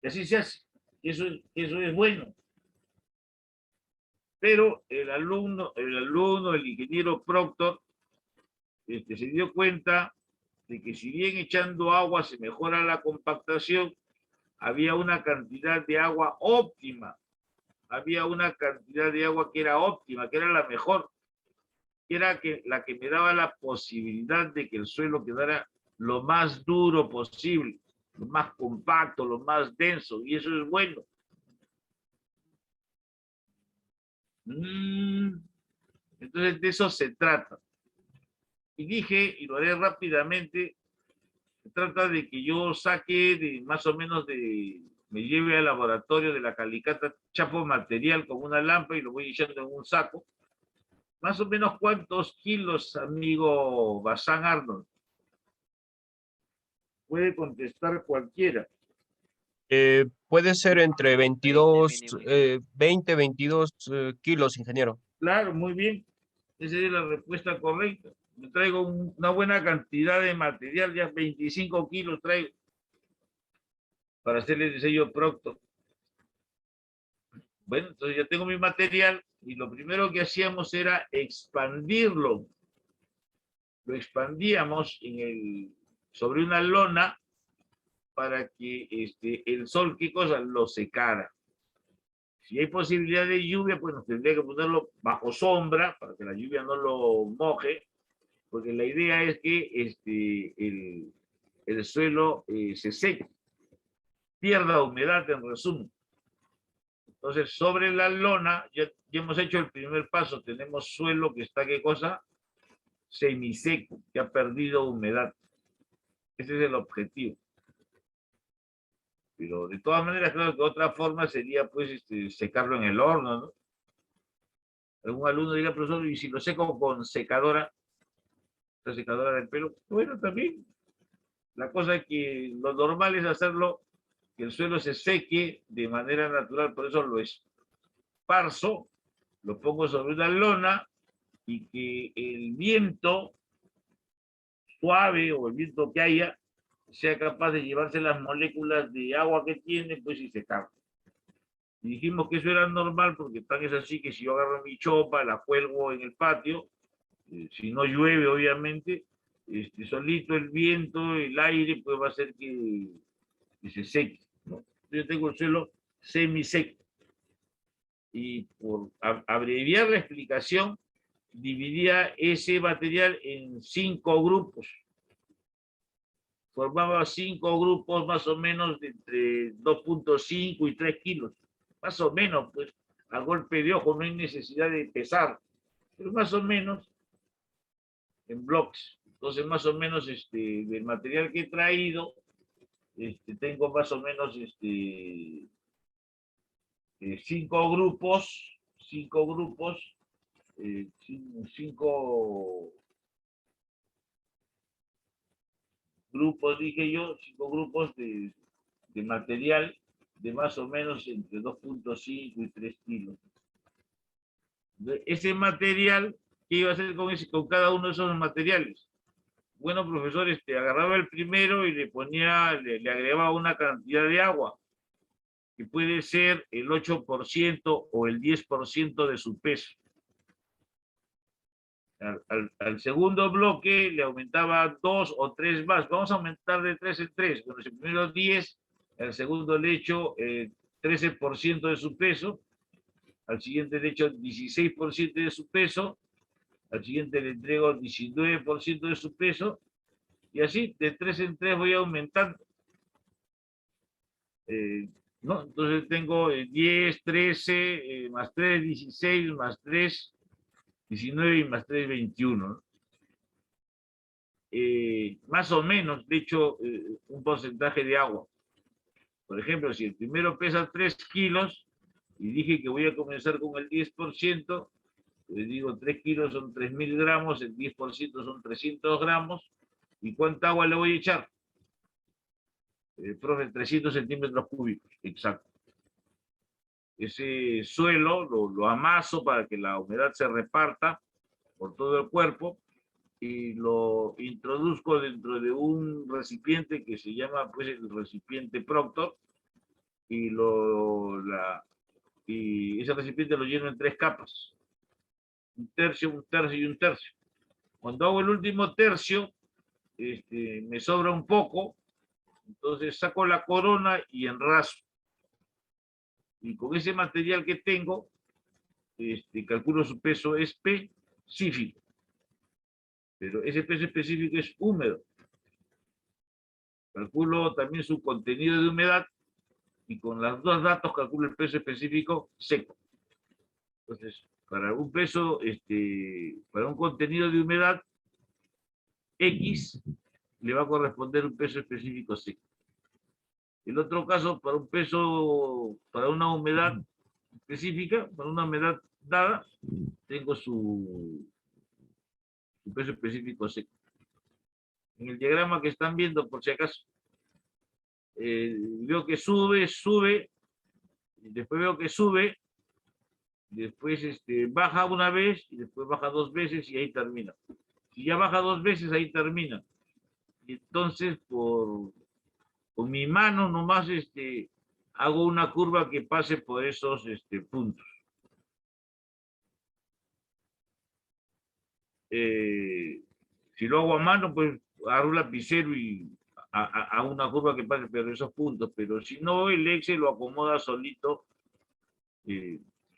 que así se hace, que eso es bueno. Pero el ingeniero Proctor, se dio cuenta de que si bien echando agua se mejora la compactación, había una cantidad de agua óptima, había una cantidad de agua que era óptima, que era la mejor, que era la que me daba la posibilidad de que el suelo quedara lo más duro posible, lo más compacto, lo más denso, y eso es bueno. Entonces de eso se trata. Y dije, y lo haré rápidamente, se trata de que yo saque más o menos me lleve al laboratorio de la Calicata, chapo material con una lámpara y lo voy echando en un saco. Más o menos cuántos kilos, amigo Bazán Arnold. Puede contestar cualquiera. Puede ser entre 22, mínimo. 20, 22 kilos, ingeniero. Claro, muy bien. Esa es la respuesta correcta. Me traigo una buena cantidad de material, ya 25 kilos traigo para hacer el diseño Proctor. Bueno, entonces ya tengo mi material y lo primero que hacíamos era expandirlo. Lo expandíamos sobre una lona para que el sol, ¿qué cosa? Lo secara. Si hay posibilidad de lluvia, pues nos tendría que ponerlo bajo sombra para que la lluvia no lo moje, porque la idea es que el suelo se seque, pierda humedad en resumen. Entonces, sobre la lona, ya hemos hecho el primer paso, tenemos suelo que está, ¿qué cosa? Semiseco, que ha perdido humedad. Ese es el objetivo. Pero de todas maneras, claro que otra forma sería, pues, secarlo en el horno, ¿no? Algún alumno diría, profesor, ¿y si lo seco con secadora? La secadora del pelo. Bueno, también. La cosa es que lo normal es hacerlo, que el suelo se seque de manera natural, por eso lo esparzo, lo pongo sobre una lona y que el viento suave o el viento que haya sea capaz de llevarse las moléculas de agua que tiene, pues y secarlo. Y dijimos que eso era normal porque tan es así que si yo agarro mi chopa, la cuelgo en el patio, si no llueve obviamente, solito el viento, el aire, pues va a hacer que se seque, ¿no? Yo tengo el suelo semiseco. Y por abreviar la explicación, dividía ese material en 5 grupos. Formaba 5 grupos más o menos de entre 2.5 y 3 kilos. Más o menos, pues, a golpe de ojo, no hay necesidad de pesar, pero más o menos en bloques. Entonces, más o menos del material que he traído, tengo más o menos 5 grupos, 5 grupos, dije yo, 5 grupos de material de más o menos entre 2.5 y 3 kilos. Ese material, ¿qué iba a hacer con cada uno de esos materiales? Bueno, profesor, agarraba el primero y le agregaba una cantidad de agua, que puede ser el 8% o el 10% de su peso. Al segundo bloque le aumentaba 2 o 3 más. Vamos a aumentar de 3 en 3. Bueno, si primero 10, al segundo le echo 13% de su peso, al siguiente le echo 16% de su peso, al siguiente le entrego 19% de su peso, y así de 3 en 3 voy aumentando. ¿No? Entonces tengo 10, 13, más 3, 16, más 3, 19 y más 3, 21. ¿No? Más o menos, de hecho, un porcentaje de agua. Por ejemplo, si el primero pesa 3 kilos y dije que voy a comenzar con el 10%, les digo 3 kilos son 3.000 gramos, el 10% son 300 gramos. ¿Y cuánta agua le voy a echar? Profe, 300 centímetros cúbicos, exacto. Ese suelo lo amaso para que la humedad se reparta por todo el cuerpo y lo introduzco dentro de un recipiente que se llama pues el recipiente Proctor y ese recipiente lo lleno en 3 capas, un tercio, un tercio y un tercio. Cuando hago el último tercio, me sobra un poco, entonces saco la corona y enraso. Y con ese material que tengo, calculo su peso específico. Pero ese peso específico es húmedo. Calculo también su contenido de humedad y con los 2 datos calculo el peso específico seco. Entonces, para un peso, para un contenido de humedad X, le va a corresponder un peso específico seco. El otro caso, para un peso, para una humedad específica, para una humedad dada, tengo su peso específico seco. En el diagrama que están viendo, por si acaso, veo que sube, y después veo que sube, después baja una vez, y después baja 2 veces, y ahí termina. Si ya baja 2 veces, ahí termina. Y entonces, con mi mano nomás hago una curva que pase por esos puntos. Si lo hago a mano, pues agarro un lapicero y hago una curva que pase por esos puntos, pero si no, el Excel lo acomoda solito,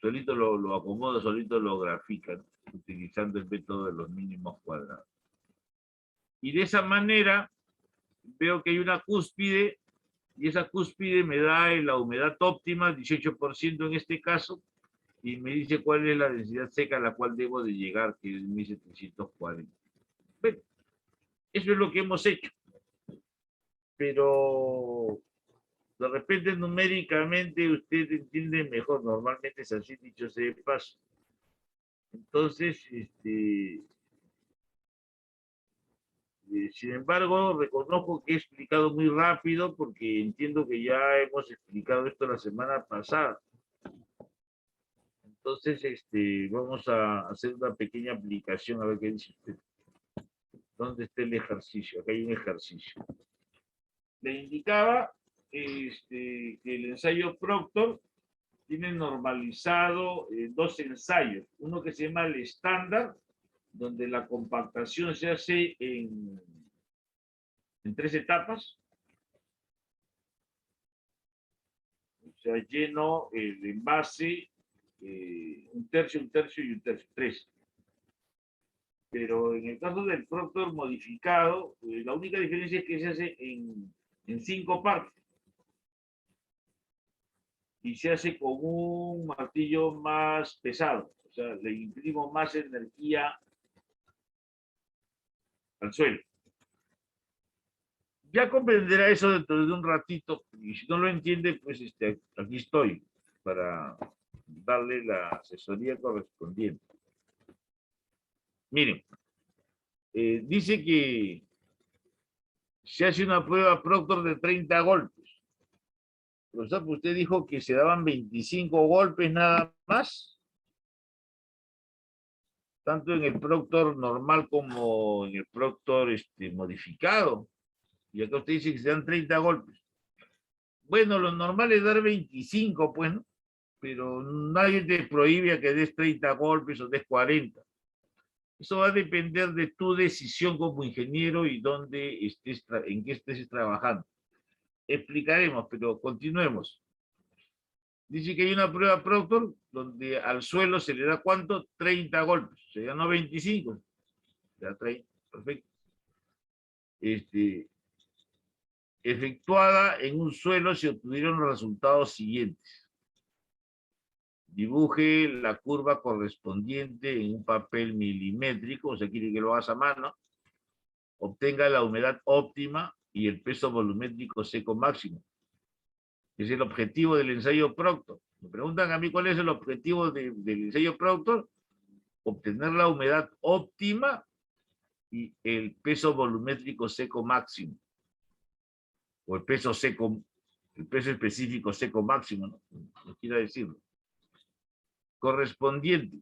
solito lo acomoda, solito lo grafica, ¿no? Utilizando el método de los mínimos cuadrados. Y de esa manera veo que hay una cúspide, y esa cúspide me da la humedad óptima, 18% en este caso, y me dice cuál es la densidad seca a la cual debo de llegar, que es 1740. Bueno, eso es lo que hemos hecho. Pero de repente numéricamente usted entiende mejor, normalmente es así, dicho sea de paso. Entonces, sin embargo, reconozco que he explicado muy rápido porque entiendo que ya hemos explicado esto la semana pasada. Entonces, vamos a hacer una pequeña aplicación a ver qué dice usted. ¿Dónde está el ejercicio? Acá hay un ejercicio. Le indicaba que el ensayo Proctor tiene normalizado 2 ensayos. Uno que se llama el estándar, donde la compactación se hace en 3 etapas. O sea, lleno el envase, un tercio y un tercio, 3. Pero en el caso del Proctor modificado, la única diferencia es que se hace en 5 partes. Y se hace con un martillo más pesado. O sea, le imprimo más energía al suelo. Ya comprenderá eso dentro de un ratito, y si no lo entiende, pues aquí estoy para darle la asesoría correspondiente. Miren, dice que se hace una prueba Proctor de 30 golpes. Profesor, usted dijo que se daban 25 golpes nada más, tanto en el Proctor normal como en el Proctor modificado. Y acá usted dice que se dan 30 golpes. Bueno, lo normal es dar 25, pues, ¿no? Pero nadie te prohíbe a que des 30 golpes o des 40. Eso va a depender de tu decisión como ingeniero y en qué estés trabajando. Explicaremos, pero continuemos. Dice que hay una prueba Proctor donde al suelo se le da ¿cuánto? 30 golpes. O sea, no 25. Se da 30. Perfecto. Efectuada en un suelo se obtuvieron los resultados siguientes. Dibuje la curva correspondiente en un papel milimétrico, o sea, quiere que lo hagas a mano. Obtenga la humedad óptima y el peso volumétrico seco máximo. Es el objetivo del ensayo Proctor. Me preguntan a mí cuál es el objetivo del ensayo Proctor. Obtener la humedad óptima y el peso volumétrico seco máximo. O el peso específico seco máximo, no quiera decirlo. Correspondiente.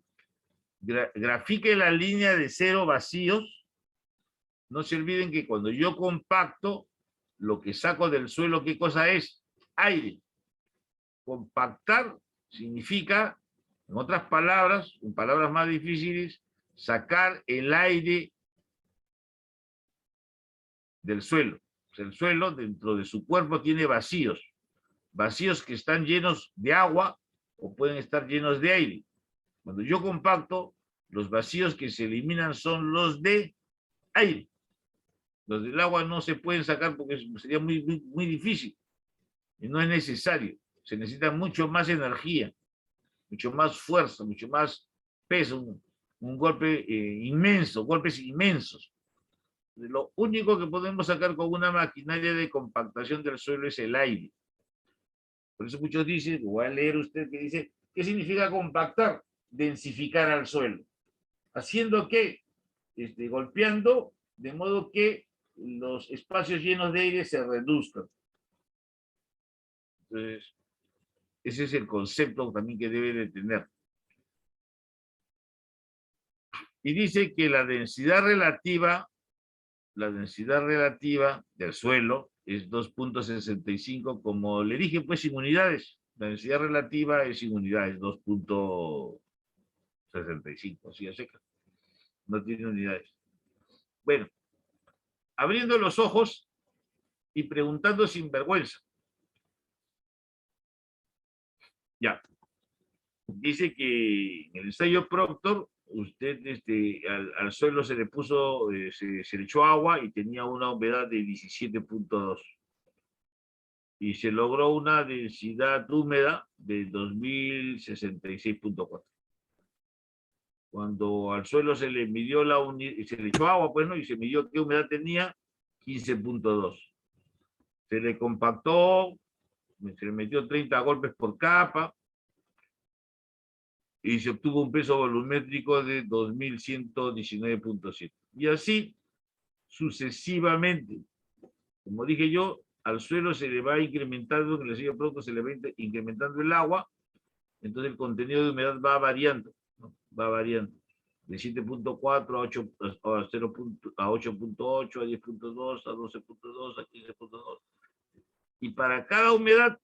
Grafique la línea de 0 vacíos. No se olviden que cuando yo compacto, lo que saco del suelo, ¿qué cosa es? Aire. Compactar significa, en otras palabras, en palabras más difíciles, sacar el aire del suelo. O sea, el suelo dentro de su cuerpo tiene vacíos. Vacíos que están llenos de agua o pueden estar llenos de aire. Cuando yo compacto, los vacíos que se eliminan son los de aire. Los del agua no se pueden sacar porque sería muy difícil. Y no es necesario. Se necesita mucho más energía, mucho más fuerza, mucho más peso, un golpe inmenso, golpes inmensos. Lo único que podemos sacar con una maquinaria de compactación del suelo es el aire. Por eso muchos dicen, voy a leer usted que dice, ¿qué significa compactar? densificar al suelo. ¿Haciendo qué? Golpeando, de modo que los espacios llenos de aire se reduzcan. Entonces, ese es el concepto también que debe de tener. Y dice que la densidad relativa del suelo es 2.65, como le dije, pues sin unidades. La densidad relativa es sin unidades, 2.65, así a seca. No tiene unidades. Bueno, abriendo los ojos y preguntando sin vergüenza. Ya. Dice que en el ensayo Proctor, usted al suelo se le puso, se le echó agua y tenía una humedad de 17.2. Y se logró una densidad húmeda de 2066.4. Cuando al suelo se le midió se le echó agua, pues, ¿no? Y se midió qué humedad tenía, 15.2. Se le compactó, se le metió 30 golpes por capa, y se obtuvo un peso volumétrico de 2119.7. Y así sucesivamente. Como dije yo, al suelo se le va incrementando, en el ensayo Proctor se le va incrementando el agua, entonces el contenido de humedad va variando, ¿no? Va variando. De 7.4 a 8.8, a 10.2, a 12.2, a 15.2. Y para cada humedad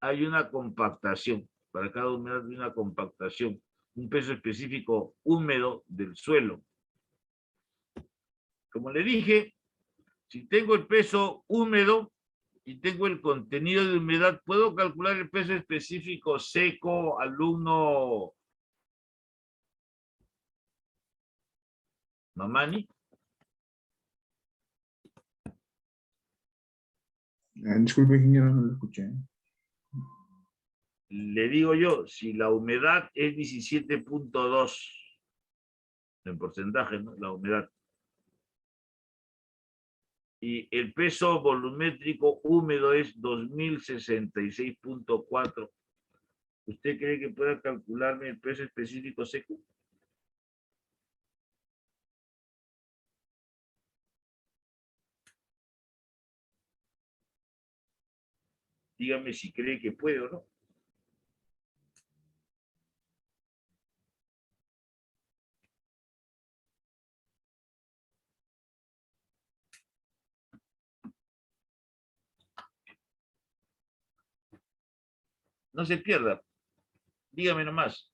hay una compactación. Para cada humedad hay una compactación. Un peso específico húmedo del suelo. Como le dije, si tengo el peso húmedo y tengo el contenido de humedad, ¿puedo calcular el peso específico seco, alumno Mamani? Disculpe, ingeniero, no lo escuché. Le digo yo, si la humedad es 17.2 en porcentaje, ¿no? La humedad. Y el peso volumétrico húmedo es 2066.4. ¿Usted cree que pueda calcularme el peso específico seco? Dígame si cree que puede o no. No se pierda. Dígame nomás.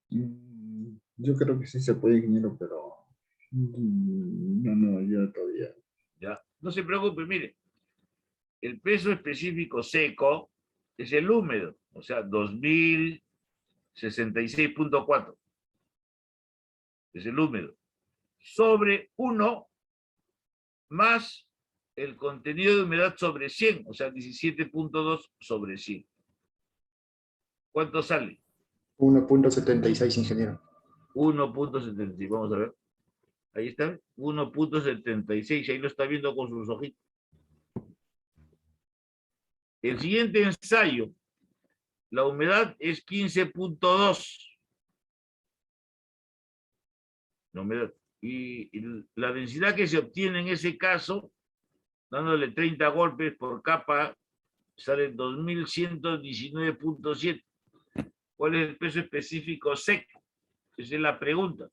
Yo creo que sí se puede, ingeniero, pero no, yo todavía. Ya. No se preocupe, mire. El peso específico seco es el húmedo, o sea, 2066.4. Es el húmedo. Sobre 1 más el contenido de humedad sobre 100, o sea, 17.2 sobre 100. ¿Cuánto sale? 1.76, ingeniero. 1.76, vamos a ver. Ahí está, 1.76, ahí lo está viendo con sus ojitos. El siguiente ensayo, la humedad es 15.2. La humedad. Y la densidad que se obtiene en ese caso, dándole 30 golpes por capa, sale 2119.7. ¿Cuál es el peso específico seco? Esa es la pregunta.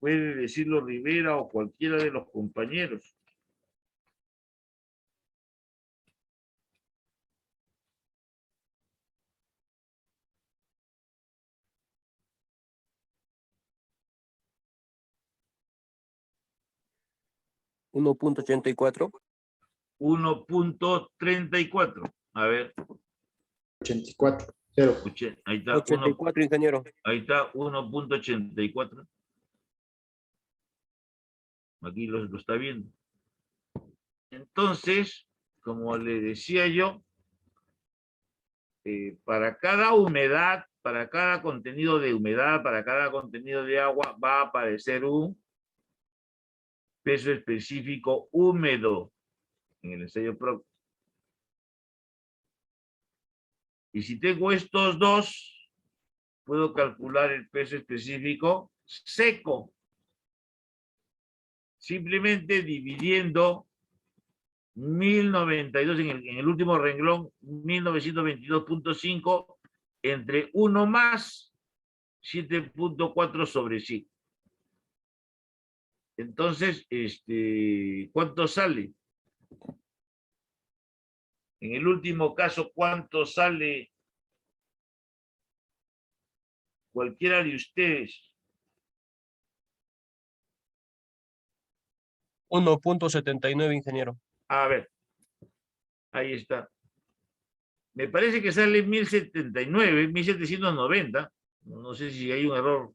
Puede decirlo Rivera o cualquiera de los compañeros. ¿1.84? 1.34. A ver. 84. 0. Ahí está. 84, ingeniero. Ahí está 1.84. Aquí lo está viendo. Entonces, como le decía yo, para cada humedad, para cada contenido de humedad, para cada contenido de agua, va a aparecer un peso específico húmedo en el ensayo PROC. Y si tengo estos dos, puedo calcular el peso específico seco. Simplemente dividiendo 1092 en el último renglón, 1922.5 entre 1 más 7.4 sobre 100. Entonces, ¿cuánto sale? En el último caso, ¿cuánto sale? Cualquiera de ustedes. 1.79, ingeniero. A ver, ahí está. Me parece que sale 1079, 1790. No sé si hay un error,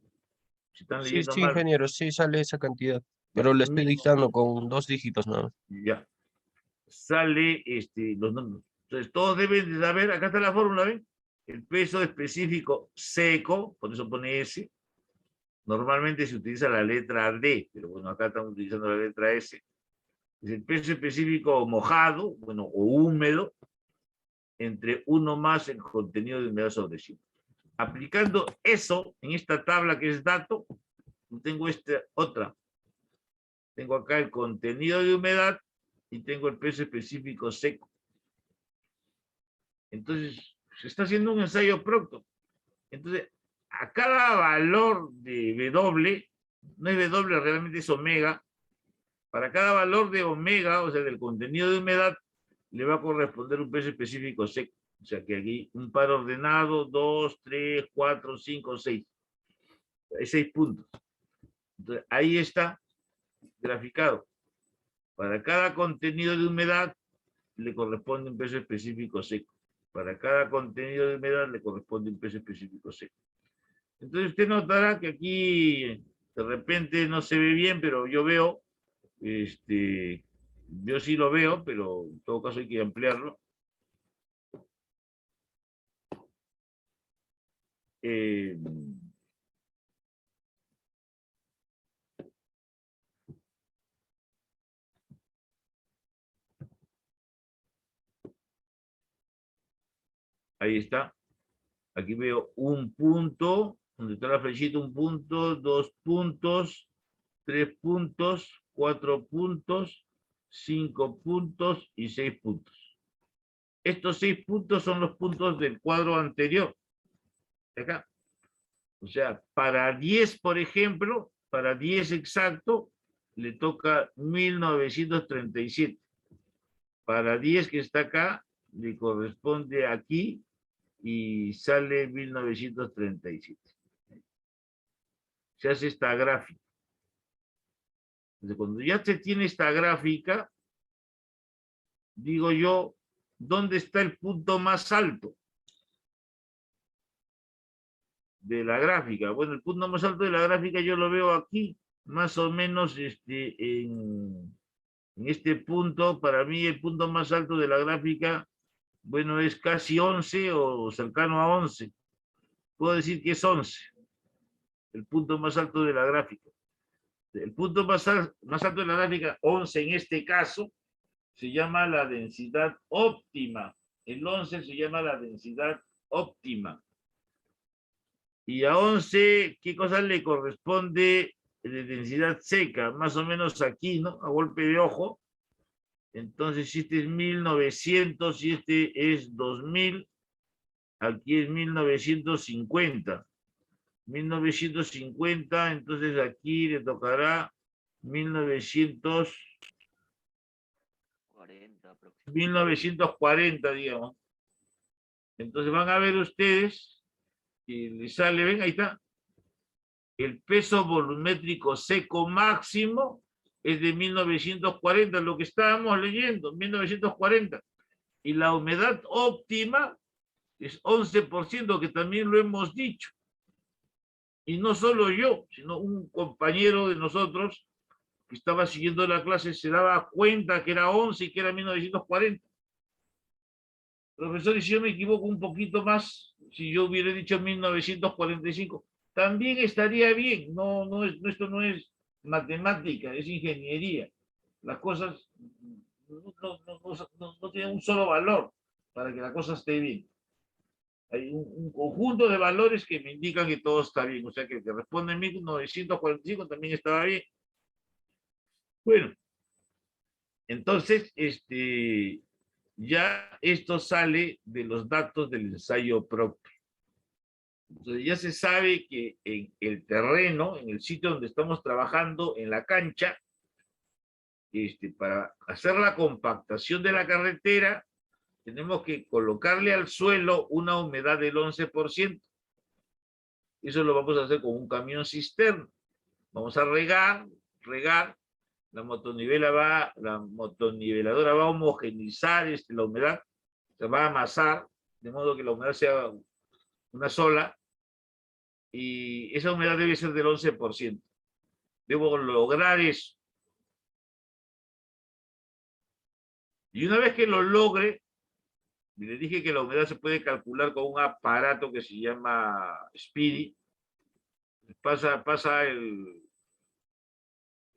si están Sí, leyendo sí, mal. ingeniero, sí sale esa cantidad. Ya, Pero le estoy dictando con 2 dígitos nada más. Ya. Sale los números. Entonces, todos deben de saber, acá está la fórmula, ¿ven? El peso específico seco, por eso pone S. Normalmente se utiliza la letra D, pero bueno, acá estamos utilizando la letra S. Es el peso específico mojado, bueno, o húmedo, entre 1 más el contenido de humedad sobre 100. Aplicando eso en esta tabla que es dato, tengo esta otra. Tengo acá el contenido de humedad y tengo el peso específico seco. Entonces, se está haciendo un ensayo PROC. Entonces, a cada valor de W, no es W, realmente es omega, para cada valor de omega, o sea, del contenido de humedad, le va a corresponder un peso específico seco. O sea, que aquí un par ordenado, 2, 3, 4, 5, 6. Hay 6 puntos. Entonces, ahí está graficado. Para cada contenido de humedad, le corresponde un peso específico seco. Para cada contenido de humedad, le corresponde un peso específico seco. Entonces, usted notará que aquí, de repente, no se ve bien, pero yo veo, yo sí lo veo, pero en todo caso hay que ampliarlo. Ahí está. Aquí veo un punto, donde está la flechita, un punto, 2 puntos, 3 puntos, 4 puntos, 5 puntos y 6 puntos. Estos 6 puntos son los puntos del cuadro anterior. Acá. O sea, para 10, por ejemplo, para 10 exacto, le toca 1937. Para 10 que está acá, le corresponde aquí y sale 1937. Se hace esta gráfica. Entonces, cuando ya se tiene esta gráfica, digo yo, ¿dónde está el punto más alto de la gráfica? Bueno, el punto más alto de la gráfica yo lo veo aquí, más o menos en este punto. Para mí el punto más alto de la gráfica, bueno, es casi 11 o cercano a 11. Puedo decir que es 11, el punto más alto de la gráfica. El punto más alto de la gráfica, 11 en este caso, se llama la densidad óptima. El 11 se llama la densidad óptima. Y a 11, ¿qué cosa le corresponde de densidad seca? Más o menos aquí, ¿no? A golpe de ojo. Entonces, si este es 1900 y este es 2000, aquí es 1950. 1950, entonces aquí le tocará 1940, digamos. Entonces van a ver ustedes y les sale, ven, ahí está. El peso volumétrico seco máximo es de 1940, lo que estábamos leyendo, 1940. Y la humedad óptima es 11%, que también lo hemos dicho. Y no solo yo, sino un compañero de nosotros que estaba siguiendo la clase se daba cuenta que era 11 y que era 1940. Profesor, y si yo me equivoco un poquito más, si yo hubiera dicho 1945, también estaría bien. Esto no es matemática, es ingeniería. Las cosas no tienen un solo valor para que la cosa esté bien. Hay un conjunto de valores que me indican que todo está bien. O sea que el que responde en 1945 también estaba bien. Bueno, entonces, ya esto sale de los datos del ensayo propio. Entonces ya se sabe que en el terreno, en el sitio donde estamos trabajando, en la cancha, para hacer la compactación de la carretera, tenemos que colocarle al suelo una humedad del 11%. Eso lo vamos a hacer con un camión cisterna. Vamos a regar, la motoniveladora va a homogeneizar la humedad, se va a amasar, de modo que la humedad sea una sola, y esa humedad debe ser del 11%. Debo lograr eso. Y una vez que lo logre, le dije que la humedad se puede calcular con un aparato que se llama Speedy. Pasa el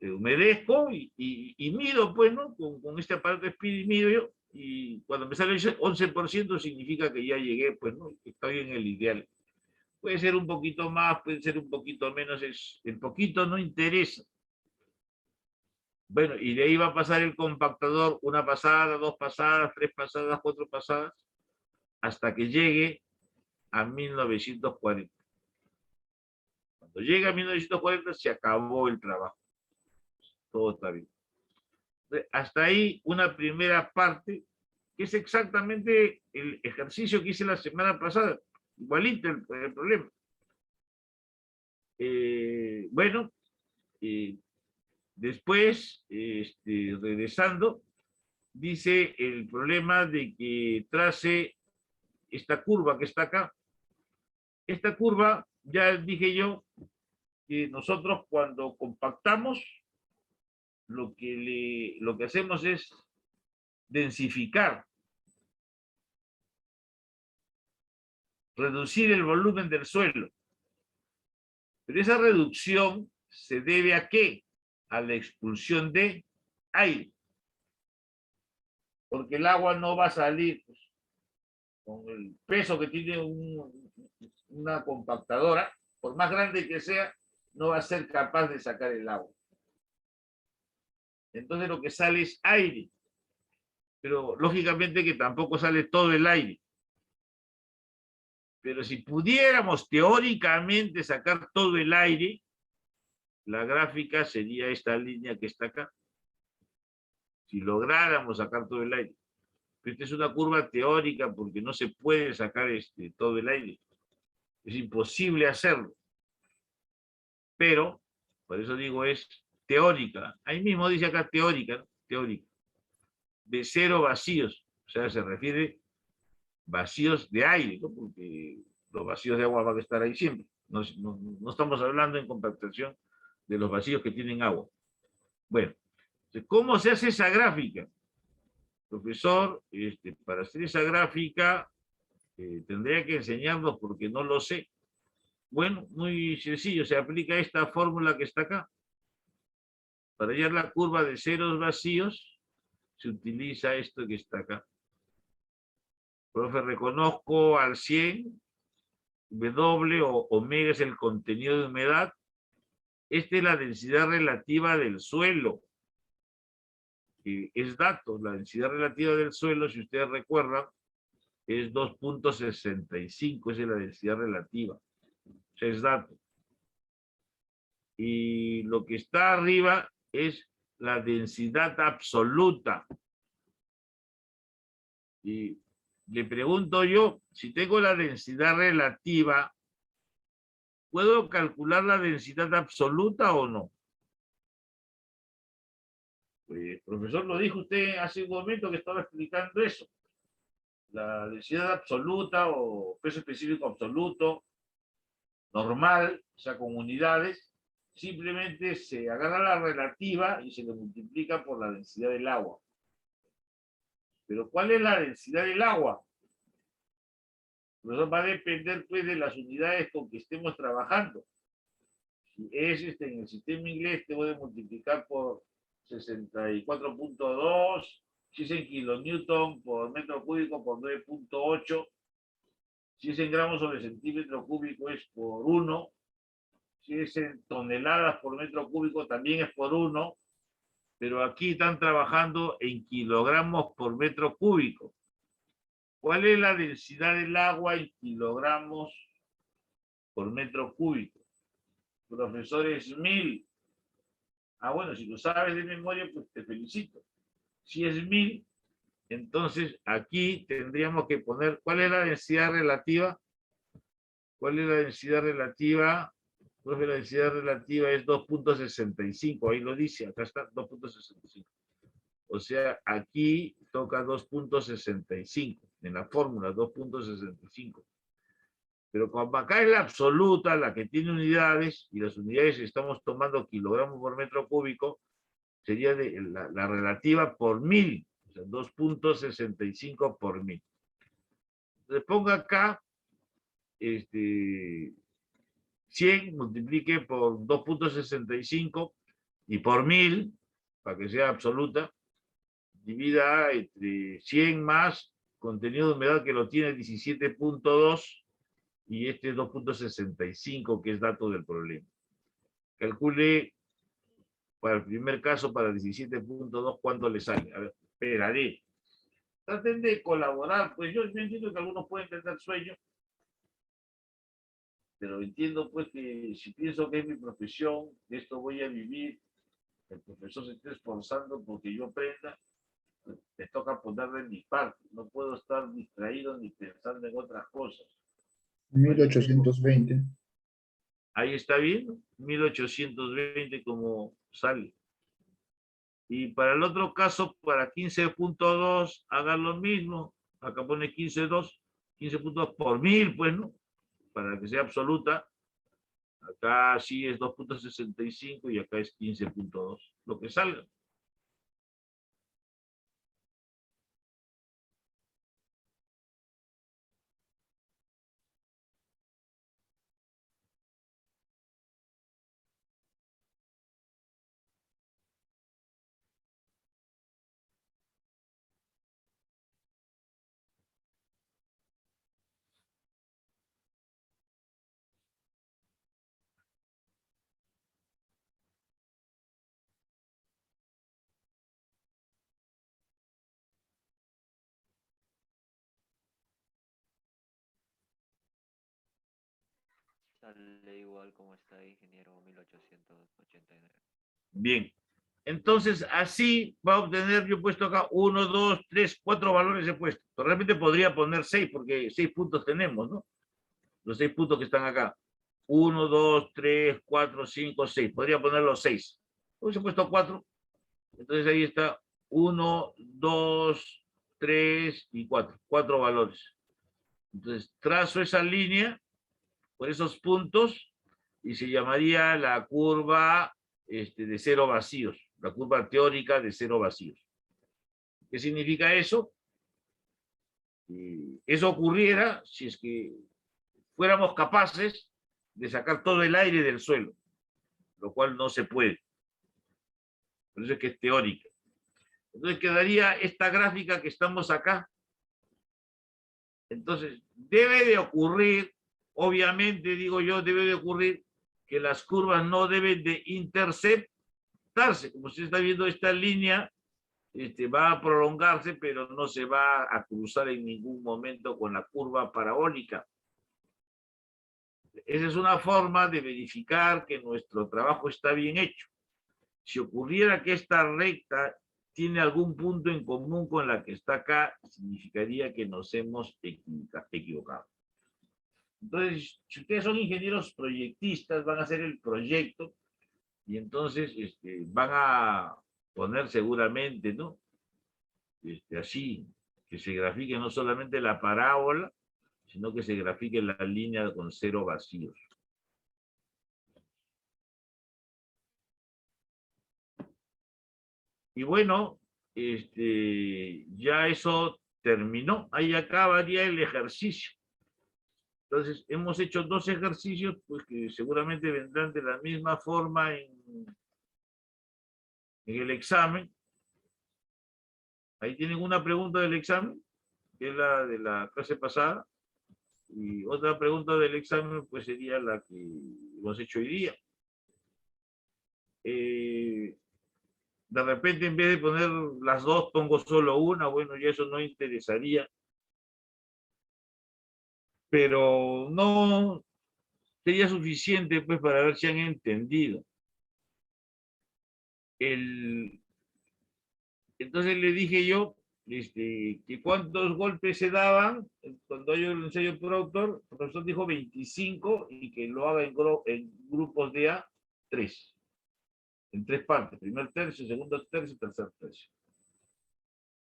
humedezco y mido, pues, ¿no? Con este aparato Speedy mido yo, y cuando me sale el 11% significa que ya llegué, pues, ¿no? Estoy en el ideal. Puede ser un poquito más, puede ser un poquito menos, el poquito no interesa. Bueno, y de ahí va a pasar el compactador una pasada, 2 pasadas, 3 pasadas, 4 pasadas, hasta que llegue a 1940. Cuando llega a 1940 se acabó el trabajo. Todo está bien. Hasta ahí una primera parte, que es exactamente el ejercicio que hice la semana pasada. Igualito el problema. Bueno, después, regresando, dice el problema de que trace esta curva que está acá. Esta curva, ya dije yo, que nosotros cuando compactamos, lo que hacemos es densificar, reducir el volumen del suelo. Pero esa reducción se debe ¿a qué? A la expulsión de aire. Porque el agua no va a salir, pues, con el peso que tiene una compactadora, por más grande que sea, no va a ser capaz de sacar el agua. Entonces lo que sale es aire. Pero lógicamente que tampoco sale todo el aire. Pero si pudiéramos teóricamente sacar todo el aire, la gráfica sería esta línea que está acá. Si lográramos sacar todo el aire. Pero esta es una curva teórica porque no se puede sacar todo el aire. Es imposible hacerlo. Pero, por eso digo, es teórica. Ahí mismo dice acá teórica, ¿no? Teórica. De 0 vacíos. O sea, se refiere vacíos de aire, ¿no? Porque los vacíos de agua van a estar ahí siempre. No estamos hablando en compactación de los vacíos que tienen agua. Bueno, ¿cómo se hace esa gráfica? Profesor, para hacer esa gráfica tendría que enseñarnos porque no lo sé. Bueno, muy sencillo, se aplica esta fórmula que está acá. Para hallar la curva de ceros vacíos, se utiliza esto que está acá. Profe, reconozco al 100, W o omega es el contenido de humedad. Esta es la densidad relativa del suelo. Es dato, la densidad relativa del suelo, si ustedes recuerdan, es 2.65, esa es la densidad relativa. O sea, es dato. Y lo que está arriba es la densidad absoluta. Y le pregunto yo, si tengo la densidad relativa, ¿puedo calcular la densidad absoluta o no? Pues, profesor, lo dijo usted hace un momento que estaba explicando eso. La densidad absoluta o peso específico absoluto, normal, o sea, con unidades, simplemente se agarra la relativa y se le multiplica por la densidad del agua. Pero ¿cuál es la densidad del agua? Pues va a depender, pues, de las unidades con que estemos trabajando. Si es en el sistema inglés, te voy a multiplicar por 64.2. Si es en kilonewton por metro cúbico, por 9.8. Si es en gramos sobre centímetro cúbico, es por 1. Si es en toneladas por metro cúbico, también es por 1. Pero aquí están trabajando en kilogramos por metro cúbico. ¿Cuál es la densidad del agua en kilogramos por metro cúbico? Profesor, es 1000. Ah, bueno, si lo sabes de memoria, pues te felicito. Si es 1000, entonces aquí tendríamos que poner, ¿cuál es la densidad relativa? ¿Cuál es la densidad relativa? Profe, la densidad relativa es 2.65, ahí lo dice, acá está 2.65. O sea, aquí toca 2.65, en la fórmula 2.65. Pero como acá es la absoluta, la que tiene unidades, y las unidades estamos tomando kilogramos por metro cúbico, sería la relativa por 1000, o sea, 2.65 por 1000. Entonces ponga acá 100 multiplique por 2.65 y por 1000, para que sea absoluta, divida entre 100 más contenido de humedad que lo tiene 17.2 y este es 2.65, que es dato del problema. Calcule para el primer caso, para 17.2, ¿cuánto le sale? A ver, esperaré. Traten de colaborar, pues yo entiendo que algunos pueden tener sueño, pero entiendo pues que si pienso que es mi profesión, de esto voy a vivir, el profesor se está esforzando porque yo aprenda, pues, me toca ponerle mi parte, no puedo estar distraído ni pensando en otras cosas. 1820. Ahí está bien, 1820 como sale. Y para el otro caso, para 15.2, hagan lo mismo. Acá pone 15.2, 15.2 por 1000, pues, ¿no? Para que sea absoluta. Acá sí es 2.65 y acá es 15.2. Lo que salga. Sale igual como está, ingeniero, 1889. Bien. Entonces, así va a obtener, yo he puesto acá 1, 2, 3, 4 valores he puesto. Pero realmente podría poner 6, porque 6 puntos tenemos, ¿no? Los 6 puntos que están acá. 1, 2, 3, 4, 5, 6. Podría poner los 6. Entonces he puesto 4. Entonces ahí está 1, 2, 3 y 4. 4 valores. Entonces trazo esa línea por esos puntos y se llamaría la curva de cero vacíos. La curva teórica de cero vacíos. ¿Qué significa eso? Eso ocurriera si es que fuéramos capaces de sacar todo el aire del suelo, lo cual no se puede. Por eso es que es teórica. Entonces quedaría esta gráfica que estamos acá. Entonces, debe de ocurrir, obviamente, digo yo, debe de ocurrir que las curvas no deben de interceptarse. Como usted está viendo, esta línea va a prolongarse, pero no se va a cruzar en ningún momento con la curva parabólica. Esa es una forma de verificar que nuestro trabajo está bien hecho. Si ocurriera que esta recta tiene algún punto en común con la que está acá, significaría que nos hemos equivocado. Entonces, si ustedes son ingenieros proyectistas, van a hacer el proyecto y entonces van a poner seguramente, ¿no? Así, que se grafique no solamente la parábola, sino que se grafique la línea con cero vacíos. Y bueno, ya eso terminó. Ahí acabaría el ejercicio. Entonces, hemos hecho 2 ejercicios, pues que seguramente vendrán de la misma forma en el examen. Ahí tienen una pregunta del examen, que es la de la clase pasada, y otra pregunta del examen, pues sería la que hemos hecho hoy día. De repente, en vez de poner las 2, pongo solo una, bueno, ya eso no interesaría. Pero no sería suficiente, pues, para ver si han entendido. Entonces le dije yo que cuántos golpes se daban cuando yo el ensayo por autor. El profesor dijo 25 y que lo haga en grupos de A 3. En 3 partes, primer tercio, segundo tercio, tercer tercio.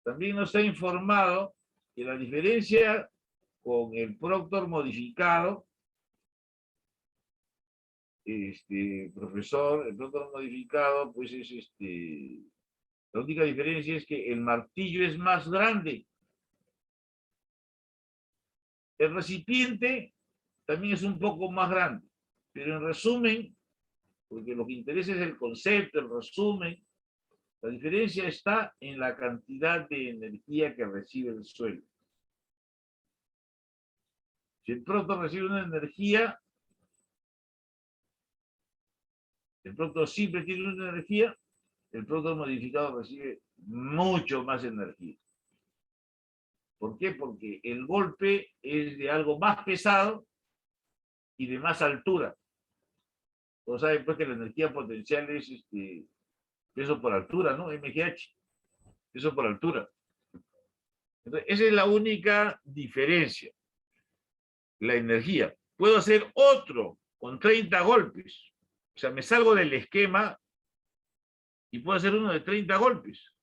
También nos ha informado que la diferencia con el Proctor modificado, profesor, el Proctor modificado, pues es la única diferencia es que el martillo es más grande. El recipiente también es un poco más grande. Pero en resumen, porque lo que interesa es el concepto, el resumen, la diferencia está en la cantidad de energía que recibe el suelo. Si el proto recibe una energía, el proto simple tiene una energía, el proto modificado recibe mucho más energía. ¿Por qué? Porque el golpe es de algo más pesado y de más altura. Todos saben pues que la energía potencial es peso por altura, ¿no? MGH, peso por altura. Entonces, esa es la única diferencia. La energía. Puedo hacer otro con 30 golpes. O sea, me salgo del esquema y puedo hacer uno de 30 golpes.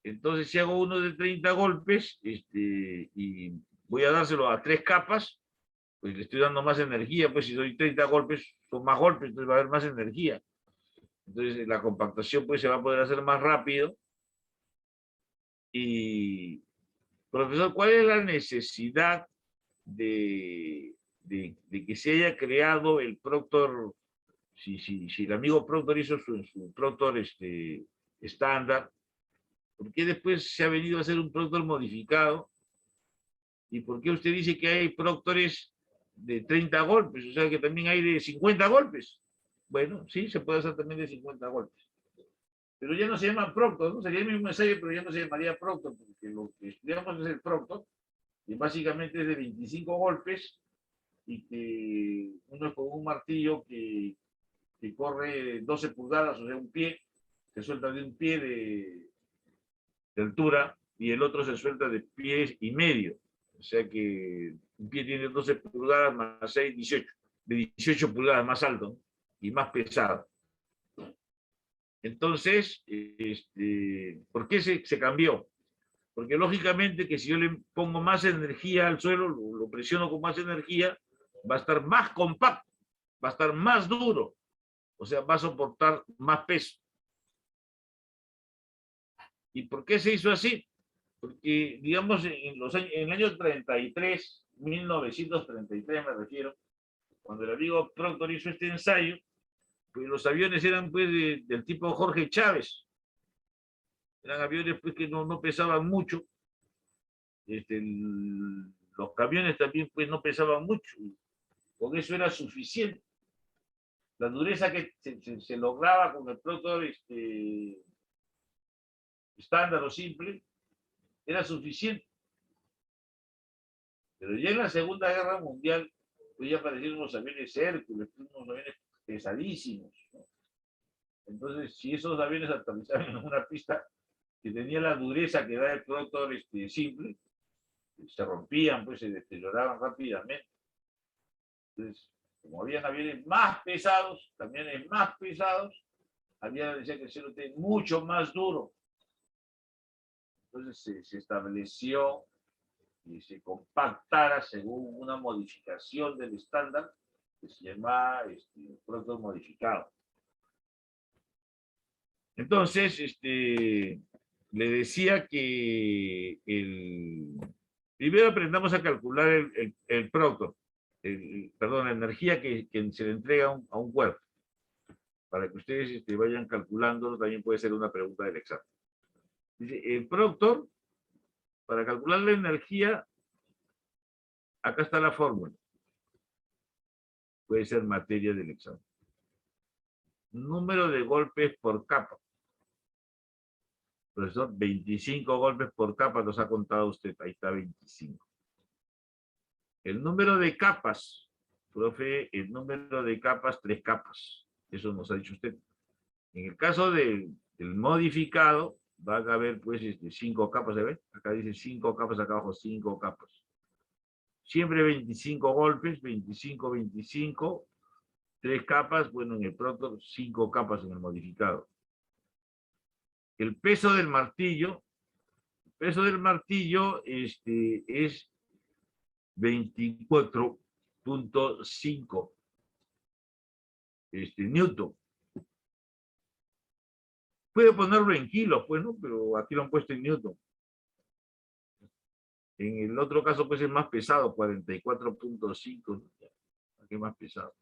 Entonces, si hago uno de 30 golpes y voy a dárselo a 3 capas, pues le estoy dando más energía. Pues si doy 30 golpes, son más golpes, entonces va a haber más energía. Entonces, la compactación pues se va a poder hacer más rápido. Y, profesor, ¿cuál es la necesidad de que se haya creado el Proctor? Si el amigo Proctor hizo su Proctor estándar, ¿por qué después se ha venido a hacer un Proctor modificado? ¿Y por qué usted dice que hay Proctores de 30 golpes? O sea que también hay de 50 golpes. Bueno, sí, se puede hacer también de 50 golpes. Pero ya no se llama Proctor, ¿no? Sería el mismo ensayo, pero ya no se llamaría Proctor, porque lo que estudiamos es el Proctor, que básicamente es de 25 golpes, y que uno es con un martillo que corre 12 pulgadas, o sea, un pie, se suelta de un pie de altura, y el otro se suelta de pies y medio. O sea que un pie tiene 12 pulgadas más 6, 18. De 18 pulgadas más alto, ¿no? Y más pesado. Entonces, ¿por qué se cambió? Porque lógicamente que si yo le pongo más energía al suelo, lo presiono con más energía, va a estar más compacto, va a estar más duro, o sea, va a soportar más peso. ¿Y por qué se hizo así? Porque, digamos, en el año 33, 1933 me refiero, cuando el amigo Proctor hizo este ensayo, pues los aviones eran pues del tipo Jorge Chávez. Eran aviones pues que no pesaban mucho. Los camiones también pues no pesaban mucho. Con eso era suficiente. La dureza que se lograba con el Proctor estándar o simple era suficiente. Pero ya en la Segunda Guerra Mundial, pues ya aparecieron los aviones Hércules, unos aviones pesadísimos, ¿no? Entonces, si esos aviones aterrizaban en una pista que tenía la dureza que da el Proctor simple, se rompían, pues se deterioraban rápidamente. Entonces, como habían aviones más pesados, camiones más pesados, había que hacerlo mucho más duro. Entonces se estableció y se compactara según una modificación del estándar que se llama Proctor modificado. Entonces, le decía que Primero aprendamos a calcular el Proctor, perdón, la energía que se le entrega a un cuerpo. Para que ustedes vayan calculando, también puede ser una pregunta del examen. Dice, el Proctor, para calcular la energía, acá está la fórmula. Puede ser materia del examen. Número de golpes por capa. Profesor, 25 golpes por capa los ha contado usted. Ahí está 25. El número de capas. Profe, el número de capas, 3 capas. Eso nos ha dicho usted. En el caso del modificado, va a haber pues 5 capas, ¿se ve? Acá dice 5 capas, acá abajo 5 capas. Siempre 25 golpes, 25, 25, 3 capas, bueno, en el Proctor 5 capas en el modificado. El peso del martillo es 24.5 newton. Puede ponerlo en kilos, pues, ¿no? Pero aquí lo han puesto en newton. En el otro caso, pues, es más pesado, 44.5, ¿no? Aquí es más pesado.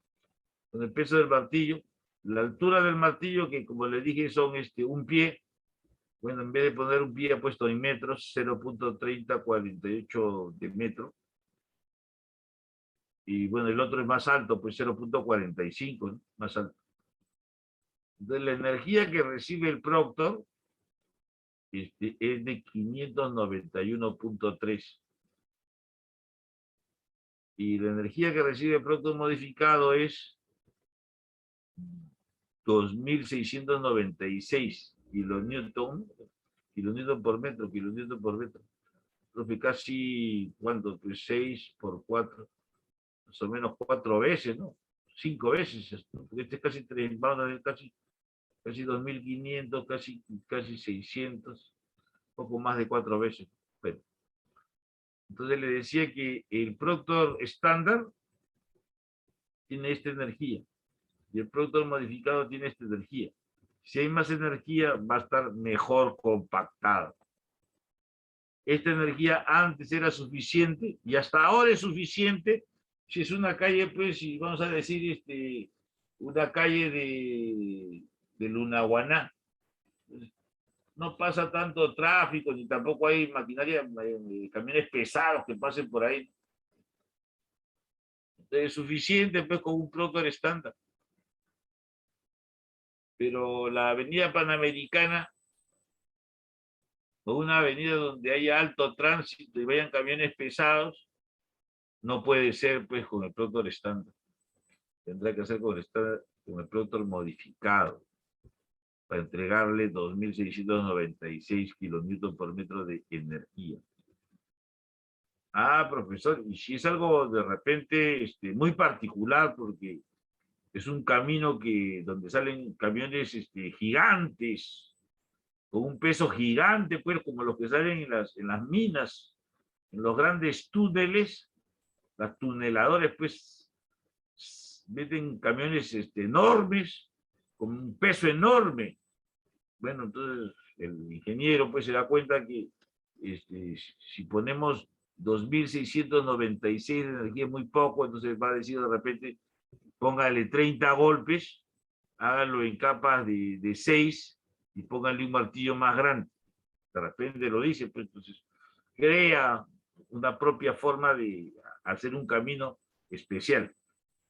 Con el peso del martillo, la altura del martillo, que como les dije, son un pie. Bueno, en vez de poner un pie, ha puesto en metros, 0.3048 de metro. Y bueno, el otro es más alto, pues 0.45, ¿no? Más alto. Entonces, la energía que recibe el Proctor es de 591.3. Y la energía que recibe el Proctor modificado es 2.696 kilonewton por metro, kilonewton por metro. Profe, casi, ¿cuánto? Pues 6 por 4, más o menos 4 veces, ¿no? 5 veces, porque este es casi 3, vamos a ver, casi 2.500, casi 600, poco más de 4 veces. Bueno, entonces le decía que el Proctor estándar tiene esta energía y el Proctor modificado tiene esta energía. Si hay más energía, va a estar mejor compactado. Esta energía antes era suficiente y hasta ahora es suficiente si es una calle, pues, y vamos a decir, una calle de Lunahuaná. No pasa tanto tráfico, ni tampoco hay maquinaria, camiones pesados que pasen por ahí. Entonces, es suficiente, pues, con un Proctor estándar. Pero la avenida Panamericana, o una avenida donde haya alto tránsito y vayan camiones pesados, no puede ser, pues, con el Proctor estándar. Tendrá que hacer con el Proctor modificado, para entregarle 2.696 kilonewton por metro de energía. Ah, profesor, y si es algo de repente muy particular, porque es un camino donde salen camiones gigantes, con un peso gigante, pues, como los que salen en las minas, en los grandes túneles, las tuneladoras, pues, meten camiones enormes, con un peso enorme. Bueno, entonces el ingeniero pues se da cuenta que si ponemos 2.696 de energía es muy poco, entonces va a decir de repente, póngale 30 golpes, hágalo en capas de 6 y póngale un martillo más grande. De repente lo dice, pues entonces crea una propia forma de hacer un camino especial.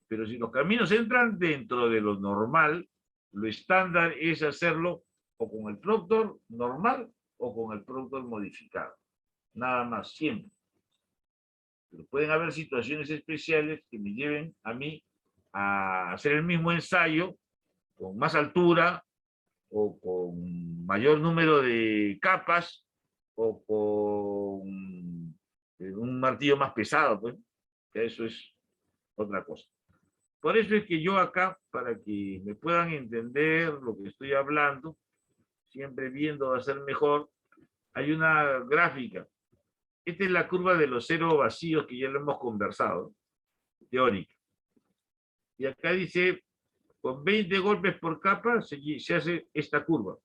Pero si los caminos entran dentro de lo normal, lo estándar es hacerlo o con el Proctor normal o con el Proctor modificado. Nada más, siempre. Pero pueden haber situaciones especiales que me lleven a mí a hacer el mismo ensayo con más altura o con mayor número de capas o con un martillo más pesado, pues. Eso es otra cosa. Por eso es que yo acá, para que me puedan entender lo que estoy hablando, siempre viendo a ser mejor, hay una gráfica. Esta es la curva de los ceros vacíos que ya lo hemos conversado, teórica. Y acá dice, con 20 golpes por capa se hace esta curva.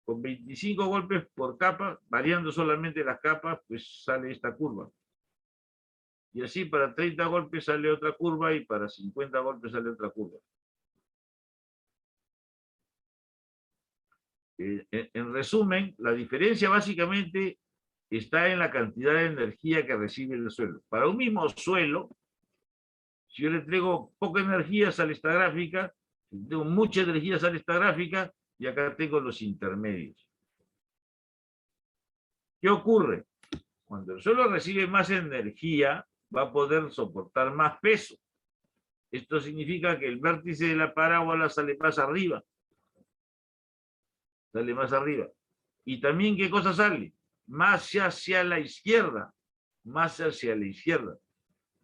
Con 25 golpes por capa, variando solamente las capas, pues sale esta curva. Y así para 30 golpes sale otra curva y para 50 golpes sale otra curva. En resumen, la diferencia básicamente está en la cantidad de energía que recibe el suelo. Para un mismo suelo, si yo le entrego poca energía, sale esta gráfica. Si tengo mucha energía, sale esta gráfica. Y acá tengo los intermedios. ¿Qué ocurre? Cuando el suelo recibe más energía, va a poder soportar más peso. Esto significa que el vértice de la parábola sale más arriba. Sale más arriba. Y también, ¿qué cosa sale? Más hacia la izquierda. Más hacia la izquierda.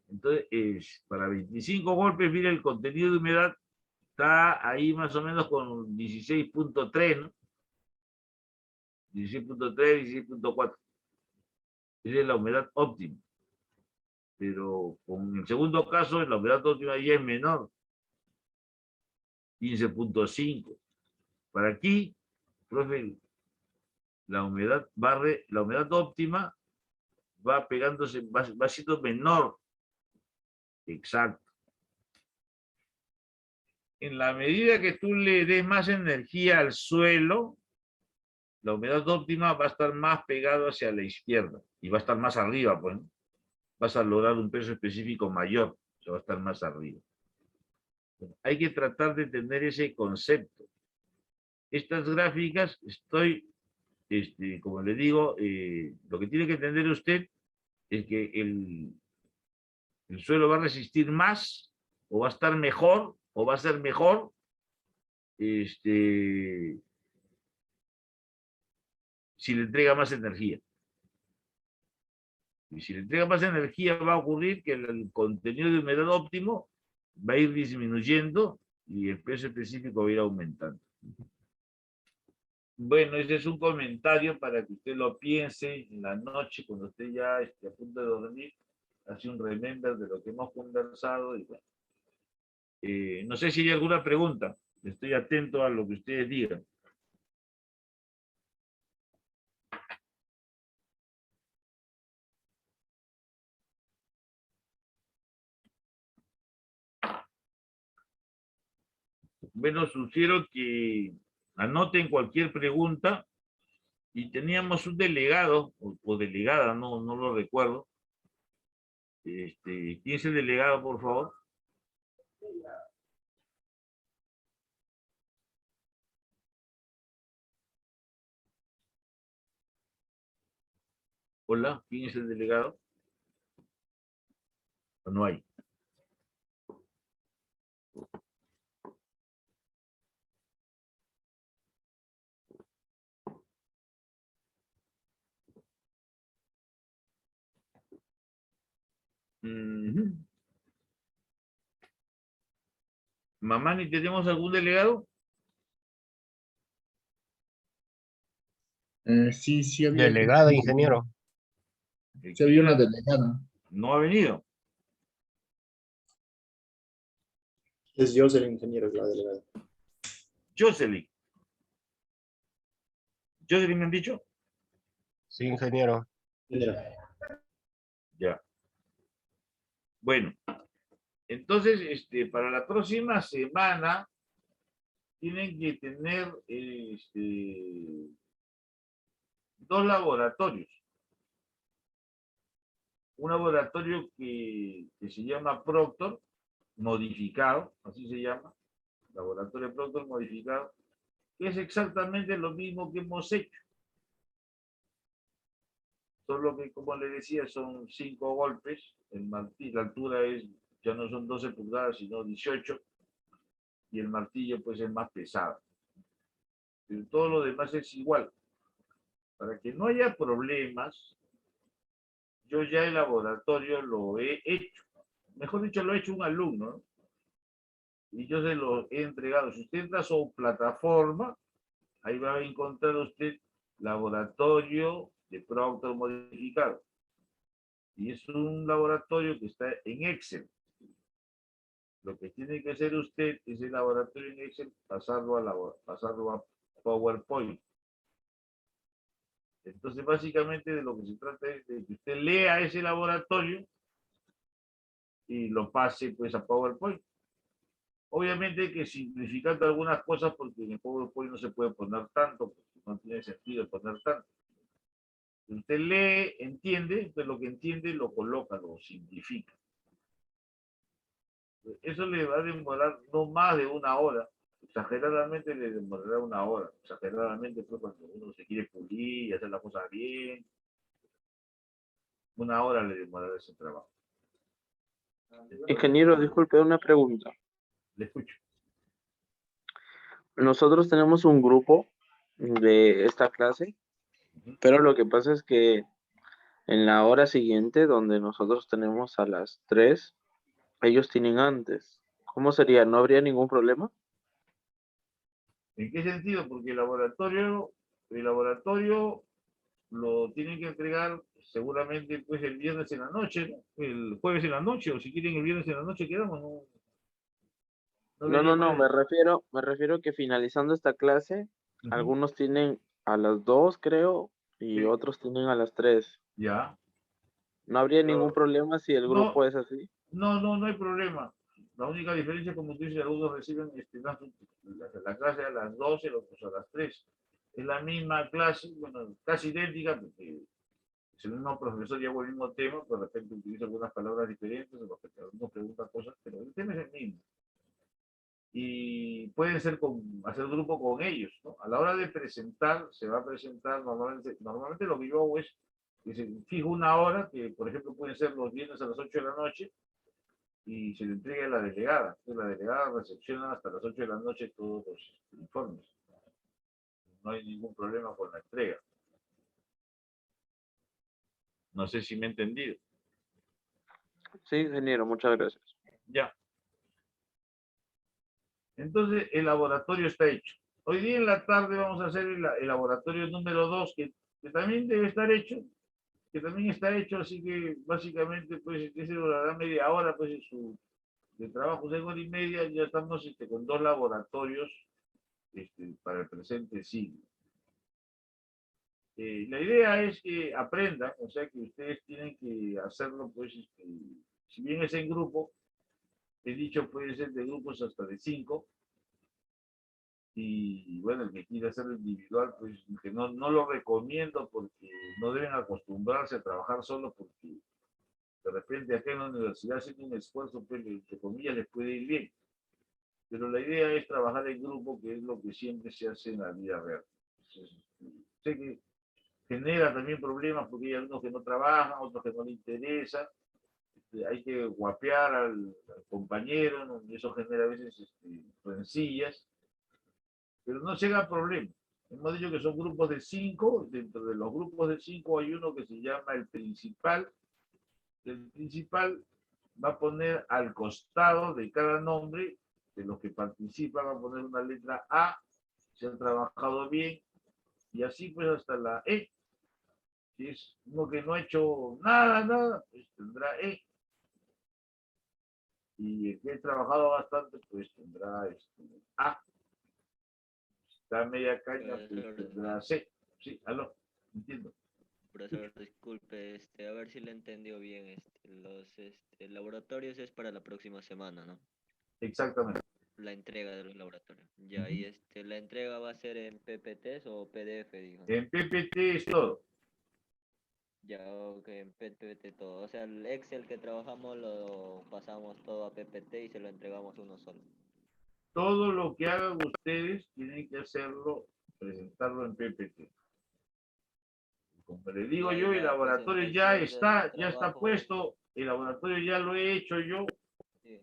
Entonces, para 25 golpes, mira, el contenido de humedad está ahí más o menos con 16.3, ¿no? 16.3, 16.4. Esa es la humedad óptima. Pero con el segundo caso, la humedad óptima ya es menor. 15.5. Para aquí, profe, la humedad óptima va pegándose, va siendo menor. Exacto. En la medida que tú le des más energía al suelo, la humedad óptima va a estar más pegado hacia la izquierda y va a estar más arriba, pues, ¿no? Vas a lograr un peso específico mayor, o sea, va a estar más arriba. Hay que tratar de tener ese concepto. Estas gráficas, como le digo, lo que tiene que entender usted es que el suelo va a resistir más, o va a estar mejor, o va a ser mejor, si le entrega más energía. Y si le entrega más energía, va a ocurrir que el contenido de humedad óptimo va a ir disminuyendo y el peso específico va a ir aumentando. Bueno, ese es un comentario para que usted lo piense en la noche, cuando usted ya esté a punto de dormir, hace un remember de lo que hemos conversado. Y bueno, no sé si hay alguna pregunta. Estoy atento a lo que ustedes digan. Bueno, sugiero que anoten cualquier pregunta. Y teníamos un delegado, o delegada, no lo recuerdo. ¿Quién es el delegado, por favor? Hola, ¿quién es el delegado? ¿O no hay? Ujú. Mamani, ¿tenemos algún delegado? Sí, sí había. Delegada, ingeniero. Sí había una delegada. No ha venido. Es Jocelyn, ingeniero, es la delegada. Jocelyn. ¿Jocelyn me han dicho? Sí, ingeniero. Ya. Bueno, entonces, para la próxima semana tienen que tener dos laboratorios. Un laboratorio que se llama Proctor, modificado, así se llama, laboratorio Proctor modificado, que es exactamente lo mismo que hemos hecho. Solo que, como le decía, son 5 golpes, el martillo, la altura ya no son 12 pulgadas, sino 18, y el martillo pues es más pesado. Pero todo lo demás es igual. Para que no haya problemas, yo ya el laboratorio lo he hecho. Mejor dicho, lo ha hecho un alumno, ¿no? Y yo se lo he entregado. Si usted entra a su plataforma, ahí va a encontrar usted laboratorio de Proctor modificado. Y es un laboratorio que está en Excel. Lo que tiene que hacer usted es el laboratorio en Excel, pasarlo a PowerPoint. Entonces, básicamente de lo que se trata es de que usted lea ese laboratorio y lo pase pues a PowerPoint. Obviamente hay que simplificando algunas cosas porque en el PowerPoint no se puede poner tanto, porque no tiene sentido poner tanto. Usted lee, entiende, de lo que entiende lo coloca, lo simplifica. Eso le va a demorar no más de una hora. Exageradamente le demorará una hora. Exageradamente pues cuando uno se quiere pulir y hacer las cosas bien, una hora le demorará ese trabajo. Ingeniero, disculpe una pregunta. Le escucho. Nosotros tenemos un grupo de esta clase, pero lo que pasa es que en la hora siguiente, donde nosotros tenemos a las 3, ellos tienen antes. ¿Cómo sería? ¿No habría ningún problema? ¿En qué sentido? Porque el laboratorio lo tienen que entregar seguramente pues el viernes en la noche, ¿no? El jueves en la noche, o si quieren el viernes en la noche quedamos, no, no No, vería no, no, cuál me refiero que finalizando esta clase, es. algunos tienen a las 2, creo, y Sí, otros tienen a las 3. ya. ¿No habría ningún Pero problema si el no, grupo es así? no hay problema. La única diferencia, como tú dices, algunos reciben la clase a las 12, los otros a las 3. Es la misma clase, bueno, casi idéntica, porque es el mismo profesor, lleva el mismo tema, pero de repente utiliza algunas palabras diferentes, o porque algunos preguntan cosas, pero el tema es el mismo. Y pueden hacer grupo con ellos, ¿no? A la hora de presentar, se va a presentar normalmente lo que yo hago es que se fijo una hora, que por ejemplo pueden ser los viernes a las 8 de la noche, y se le entrega a la delegada. Entonces la delegada recepciona hasta las 8 de la noche todos los informes. No hay ningún problema con la entrega. No sé si me he entendido. Sí, ingeniero, muchas gracias. Ya. Entonces el laboratorio está hecho. Hoy día en la tarde vamos a hacer el laboratorio número 2, que también debe estar hecho, que también está hecho, así que básicamente pues ese durará media hora pues de trabajo, 6 horas y media, ya estamos con 2 laboratorios para el presente siglo. La idea es que aprendan, o sea que ustedes tienen que hacerlo pues, si bien es en grupo, he dicho puede ser de grupos hasta de 5, y bueno, el que quiera hacerlo individual, pues que no lo recomiendo porque no deben acostumbrarse a trabajar solo porque de repente acá en la universidad haciendo un esfuerzo, pues, entre comillas, les puede ir bien. Pero la idea es trabajar en grupo, que es lo que siempre se hace en la vida real. Entonces, sé que genera también problemas porque hay algunos que no trabajan, otros que no les interesa. Hay que guapear al compañero, ¿no? Y eso genera a veces rencillas, pero no llega problema. Hemos dicho que son grupos de 5, dentro de los grupos de 5 hay uno que se llama el principal. El principal va a poner al costado de cada nombre de los que participan, va a poner una letra A, si han trabajado bien, y así pues hasta la E. Si es uno que no ha hecho nada, pues tendrá E. Y el que ha trabajado bastante, pues tendrá A. Si está a media caña, pues tendrá C. Sí, aló, entiendo. Profesor, disculpe, a ver si le entendió bien, los laboratorios es para la próxima semana, ¿no? Exactamente. La entrega de los laboratorios. Ya, y la entrega va a ser en PPTs o PDF, dijo. En PPT es todo. Ya, ok, en PPT todo. O sea, el Excel que trabajamos lo pasamos todo a PPT y se lo entregamos uno solo. Todo lo que hagan ustedes tienen que hacerlo, presentarlo en PPT. Como le digo Ya, y yo, el la laboratorio presentación del ya está trabajo, puesto, el laboratorio ya lo he hecho yo sí.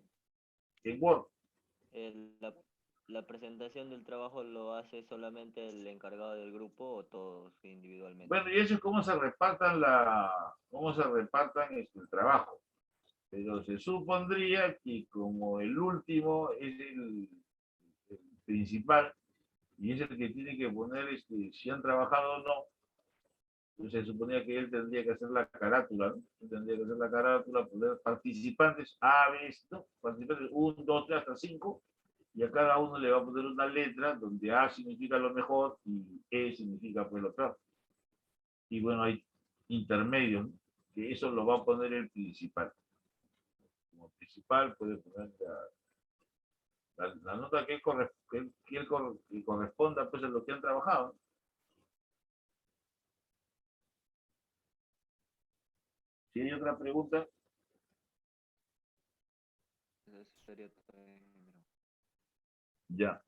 en Word. La presentación del trabajo lo hace solamente el encargado del grupo o todos individualmente. Bueno, y eso es cómo se repartan el trabajo. Pero se supondría que como el último es el principal y es el que tiene que poner si han trabajado o no, pues se suponía que él tendría que hacer la carátula, ¿no? Él tendría que hacer la carátula, poner participantes A, B, ¿no? Participantes 1, 2, 3, hasta 5, y a cada uno le va a poner una letra donde A significa lo mejor y E significa pues lo peor. y bueno, hay intermedios, ¿no? Que eso lo va a poner el principal. Como principal puede poner la nota que, que corresponda pues a lo que han trabajado. Si hay otra pregunta, Eso sería todo, ingeniero. ya.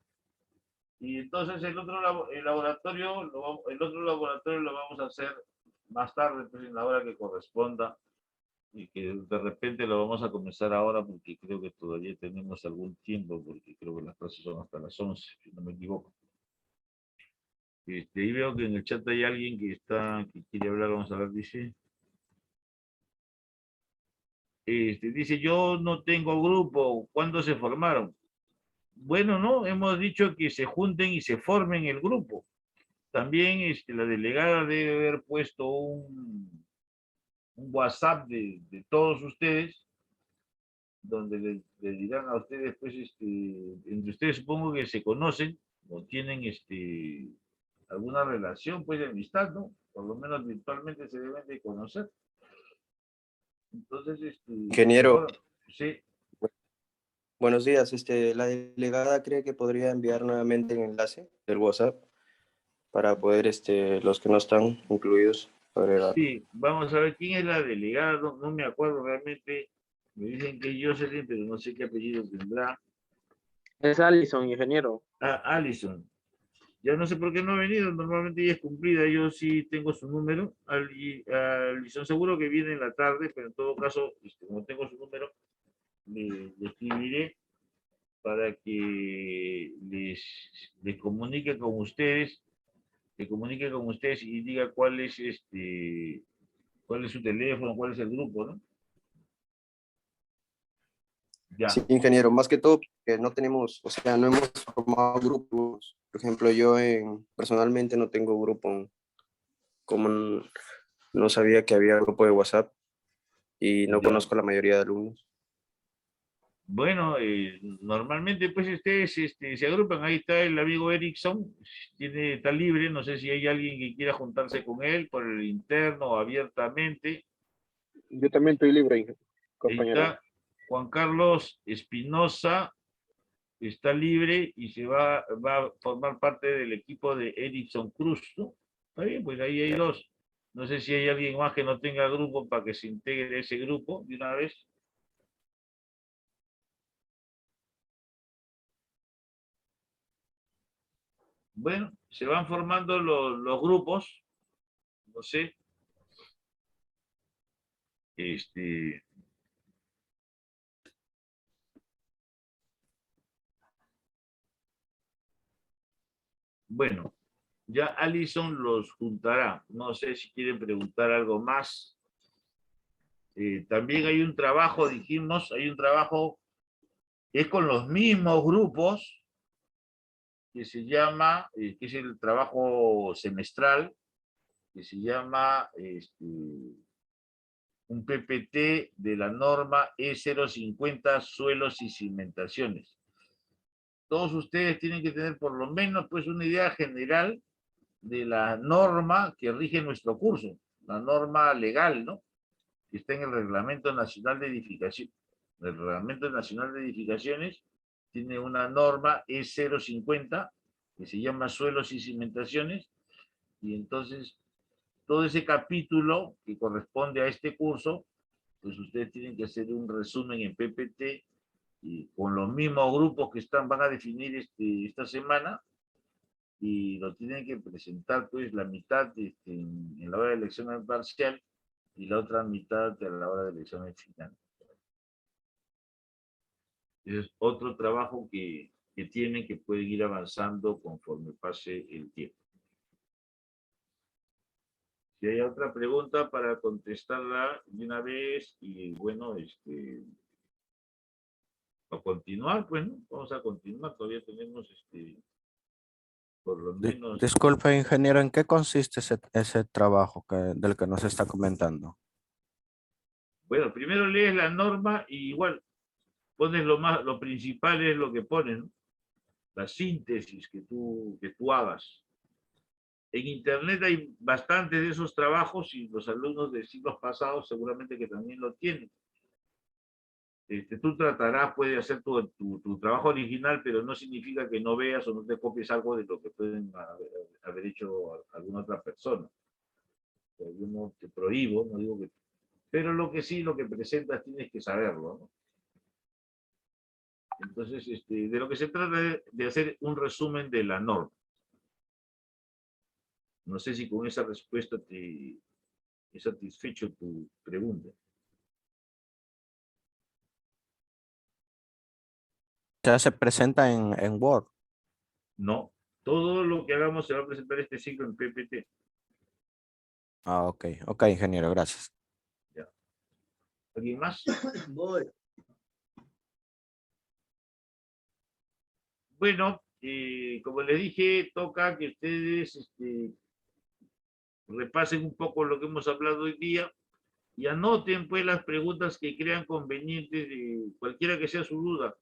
Y entonces el otro laboratorio, el otro laboratorio lo vamos a hacer más tarde, pues en la hora que corresponda, y que de repente lo vamos a comenzar ahora porque creo que todavía tenemos algún tiempo, porque creo que las clases son hasta las 11, si no me equivoco. Y veo que en el chat hay alguien que quiere hablar, vamos a ver, dice. Dice, yo no tengo grupo, ¿cuándo se formaron? Bueno, no, hemos dicho que se junten y se formen el grupo. También la delegada debe haber puesto un WhatsApp de todos ustedes, donde le dirán a ustedes, pues, entre ustedes supongo que se conocen o tienen alguna relación, pues, de amistad, ¿no? Por lo menos virtualmente se deben de conocer. Entonces, Ingeniero. mejor, sí, Buenos días. La delegada cree que podría enviar nuevamente el enlace del WhatsApp para poder, los que no están incluidos, agregar. sí, vamos a ver quién es la delegada, no me acuerdo realmente, me dicen que es Jocelyn, pero no sé qué apellido tendrá. Es Allison, ingeniero. Ah, Allison. Ya no sé por qué no ha venido, normalmente ella es cumplida, yo sí tengo su número. Allison seguro que viene en la tarde, pero en todo caso, como tengo su número, le escribiré para que les comunique con ustedes, le comunique con ustedes y diga cuál es su teléfono, cuál es el grupo, ¿no? Ya. Sí, ingeniero, más que todo que no tenemos, o sea, no hemos formado grupos. Por ejemplo, yo personalmente no tengo grupo, como no sabía que había grupo de WhatsApp y no Ya. conozco a la mayoría de alumnos. Bueno, normalmente pues ustedes se agrupan, ahí está el amigo Erickson, está libre, no sé si hay alguien que quiera juntarse con él por el interno o abiertamente. Yo también estoy libre, Ahí compañero. está Juan Carlos Espinosa, está libre y va a formar parte del equipo de Erickson Cruz, ¿no? Está bien, pues ahí hay dos. No sé si hay alguien más que no tenga grupo para que se integre a ese grupo de una vez. Bueno, se van formando los grupos, no sé, este, bueno, ya Alison los juntará. No sé si quieren preguntar algo más. También hay un trabajo, dijimos, hay un trabajo que es con los mismos grupos, que se llama, que es el trabajo semestral, que se llama un PPT de la norma E050 suelos y cimentaciones. Todos ustedes tienen que tener por lo menos pues una idea general de la norma que rige nuestro curso, la norma legal, ¿no? Que está en el Reglamento Nacional de Edificación. El Reglamento Nacional de Edificaciones tiene una norma E050 que se llama suelos y cimentaciones, y entonces todo ese capítulo que corresponde a este curso, pues ustedes tienen que hacer un resumen en PPT y con los mismos grupos que van a definir esta semana, y lo tienen que presentar pues la mitad en la hora del examen parcial y la otra mitad a la hora del examen final. Ese es otro trabajo que tienen, que pueden ir avanzando conforme pase el tiempo. Si hay otra pregunta para contestarla de una vez, y bueno, a continuar, pues, ¿no? Vamos a continuar, todavía tenemos por lo menos. Disculpe, ingeniero, ¿en qué consiste ese trabajo del que nos está comentando? Bueno, primero lees la norma y igual pones lo principal es lo que pones, ¿no? La síntesis que tú hagas. En internet hay bastantes de esos trabajos y los alumnos de siglos pasados seguramente que también lo tienen. Tú tratarás, puede hacer tu trabajo original, pero no significa que no veas o no te copies algo de lo que pueden haber hecho alguna otra persona. O sea, yo no te prohíbo, no digo que... Pero lo que sí, lo que presentas tienes que saberlo, ¿no? Entonces, de lo que se trata es de hacer un resumen de la norma. No sé si con esa respuesta te he satisfecho tu pregunta. Ya se presenta en Word. No, todo lo que hagamos se va a presentar este ciclo en PPT. Ah, ok. Ok, ingeniero, gracias. Ya. ¿Alguien más? Voy. Bueno, como les dije, toca que ustedes repasen un poco lo que hemos hablado hoy día y anoten pues las preguntas que crean convenientes de cualquiera que sea su duda.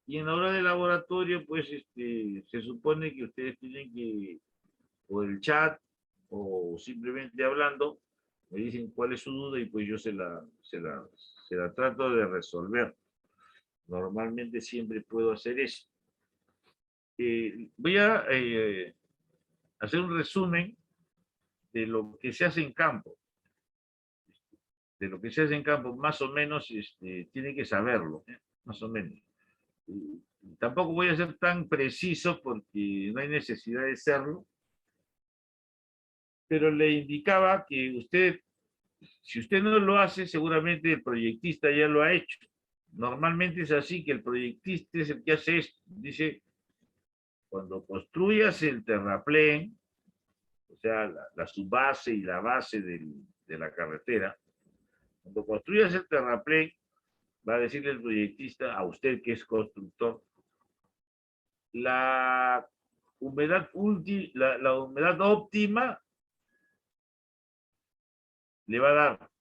Y en la hora del laboratorio, pues se supone que ustedes tienen que, o el chat, o simplemente hablando, me dicen cuál es su duda y pues yo se la trato de resolver. Normalmente siempre puedo hacer eso. Voy a hacer un resumen de lo que se hace en campo. De lo que se hace en campo, más o menos, tiene que saberlo, más o menos. Tampoco voy a ser tan preciso porque no hay necesidad de serlo, pero le indicaba que usted, si usted no lo hace, seguramente el proyectista ya lo ha hecho. Normalmente es así, que el proyectista es el que hace esto. Dice, cuando construyas el terraplén, o sea, la subbase y la base de la carretera, cuando construyas el terraplén, va a decirle el proyectista a usted que es constructor, la humedad, la humedad óptima le va a dar,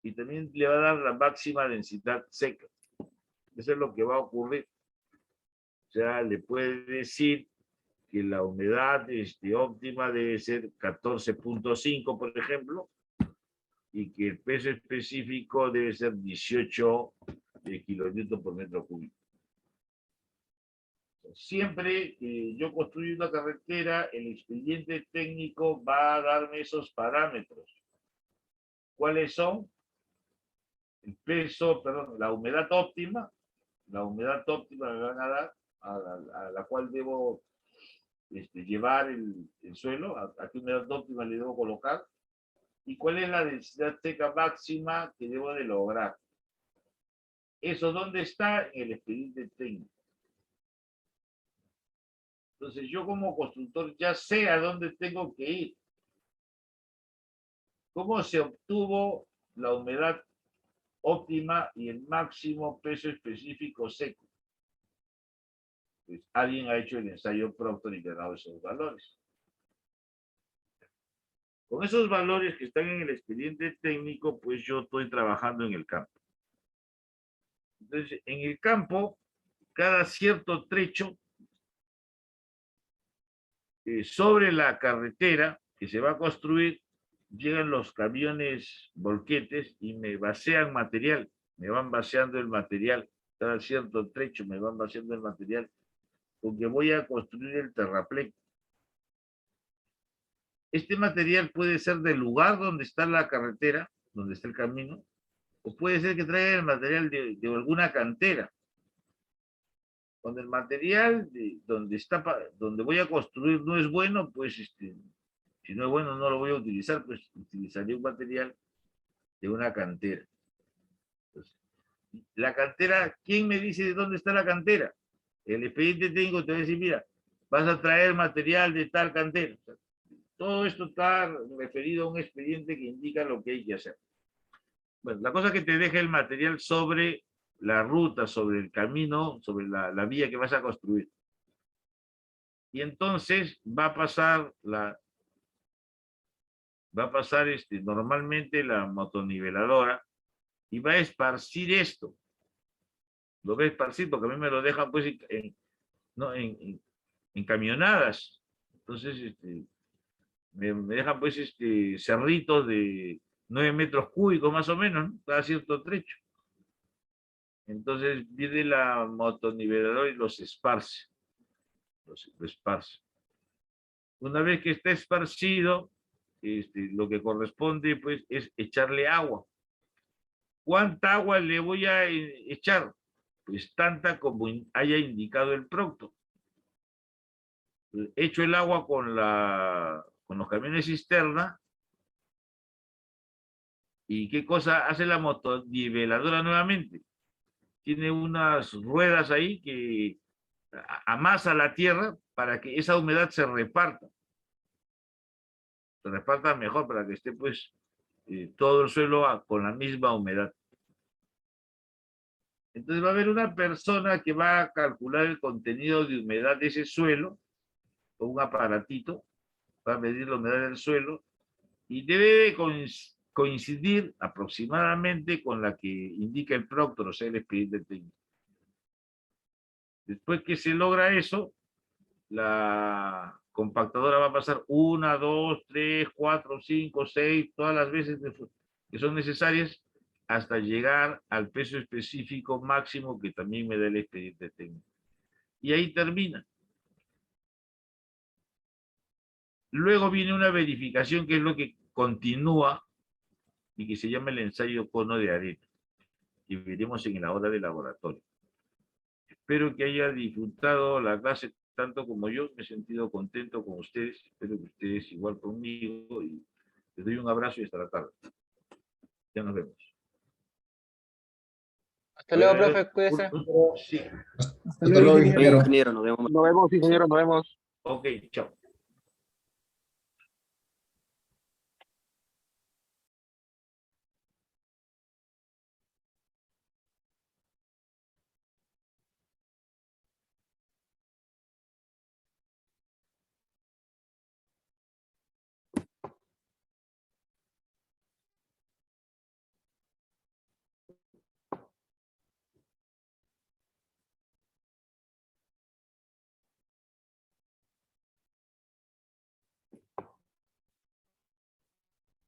y también le va a dar la máxima densidad seca. Eso es lo que va a ocurrir. O sea, le puede decir que la humedad óptima debe ser 14.5, por ejemplo, y que el peso específico debe ser 18 kilonewton por metro cúbico. Siempre que yo construyo una carretera, el expediente técnico va a darme esos parámetros. ¿Cuáles son? El peso, perdón, la humedad óptima me van a dar, a la cual debo llevar el suelo, a qué humedad óptima le debo colocar, y cuál es la densidad seca máxima que debo de lograr. ¿Eso dónde está? En el expediente técnico. Entonces yo como constructor ya sé a dónde tengo que ir. ¿Cómo se obtuvo la humedad óptima y el máximo peso específico seco? Pues alguien ha hecho el ensayo Proctor y le ha dado esos valores. Con esos valores que están en el expediente técnico, pues yo estoy trabajando en el campo. Entonces, en el campo, cada cierto trecho sobre la carretera que se va a construir, llegan los camiones volquetes y me vacían material, me van vaciando el material, cada cierto trecho me van vaciando el material, porque voy a construir el terraplén. Este material puede ser del lugar donde está la carretera, donde está el camino, o puede ser que traiga el material de alguna cantera. Cuando el material donde voy a construir no es bueno, pues si no es bueno no lo voy a utilizar, pues utilizaré un material de una cantera. Entonces, la cantera, ¿quién me dice de dónde está la cantera? El expediente técnico te va a decir, mira, vas a traer material de tal cantera. O sea, todo esto está referido a un expediente que indica lo que hay que hacer. Bueno, la cosa es que te deja el material sobre la ruta, sobre el camino, sobre la vía que vas a construir. Y entonces va a pasar normalmente la motoniveladora y va a esparcir esto. Lo va a esparcir porque a mí me lo dejan pues en camionadas. Entonces me dejan pues cerritos de 9 metros cúbicos más o menos, ¿no? Cada cierto trecho. Entonces viene la motoniveladora y los esparce. Lo esparce. Una vez que está esparcido, lo que corresponde pues es echarle agua. ¿Cuánta agua le voy a echar? Pues tanta como haya indicado el procto. Echo el agua con los camiones cisterna. ¿Y qué cosa hace la motoniveladora nuevamente? Tiene unas ruedas ahí que amasa la tierra para que esa humedad se reparta. Se reparta mejor para que esté pues todo el suelo con la misma humedad. Entonces va a haber una persona que va a calcular el contenido de humedad de ese suelo con un aparatito, va a medir la humedad del suelo y debe coincidir aproximadamente con la que indica el proctor, o sea, el expediente técnico. Después que se logra eso, la compactadora va a pasar 1, 2, 3, 4, 5, 6, todas las veces que son necesarias hasta llegar al peso específico máximo que también me da el expediente técnico. Y ahí termina. Luego viene una verificación que es lo que continúa y que se llama el ensayo cono de arena, que veremos en la hora de laboratorio. Espero que haya disfrutado la clase tanto como yo, me he sentido contento con ustedes, espero que ustedes igual conmigo y les doy un abrazo y hasta la tarde. Ya nos vemos. Hasta luego, profe, cuídese. Sí. Hasta luego, ingeniero. Ingeniero, nos vemos. Nos vemos, ingeniero, nos vemos. Ok, chao.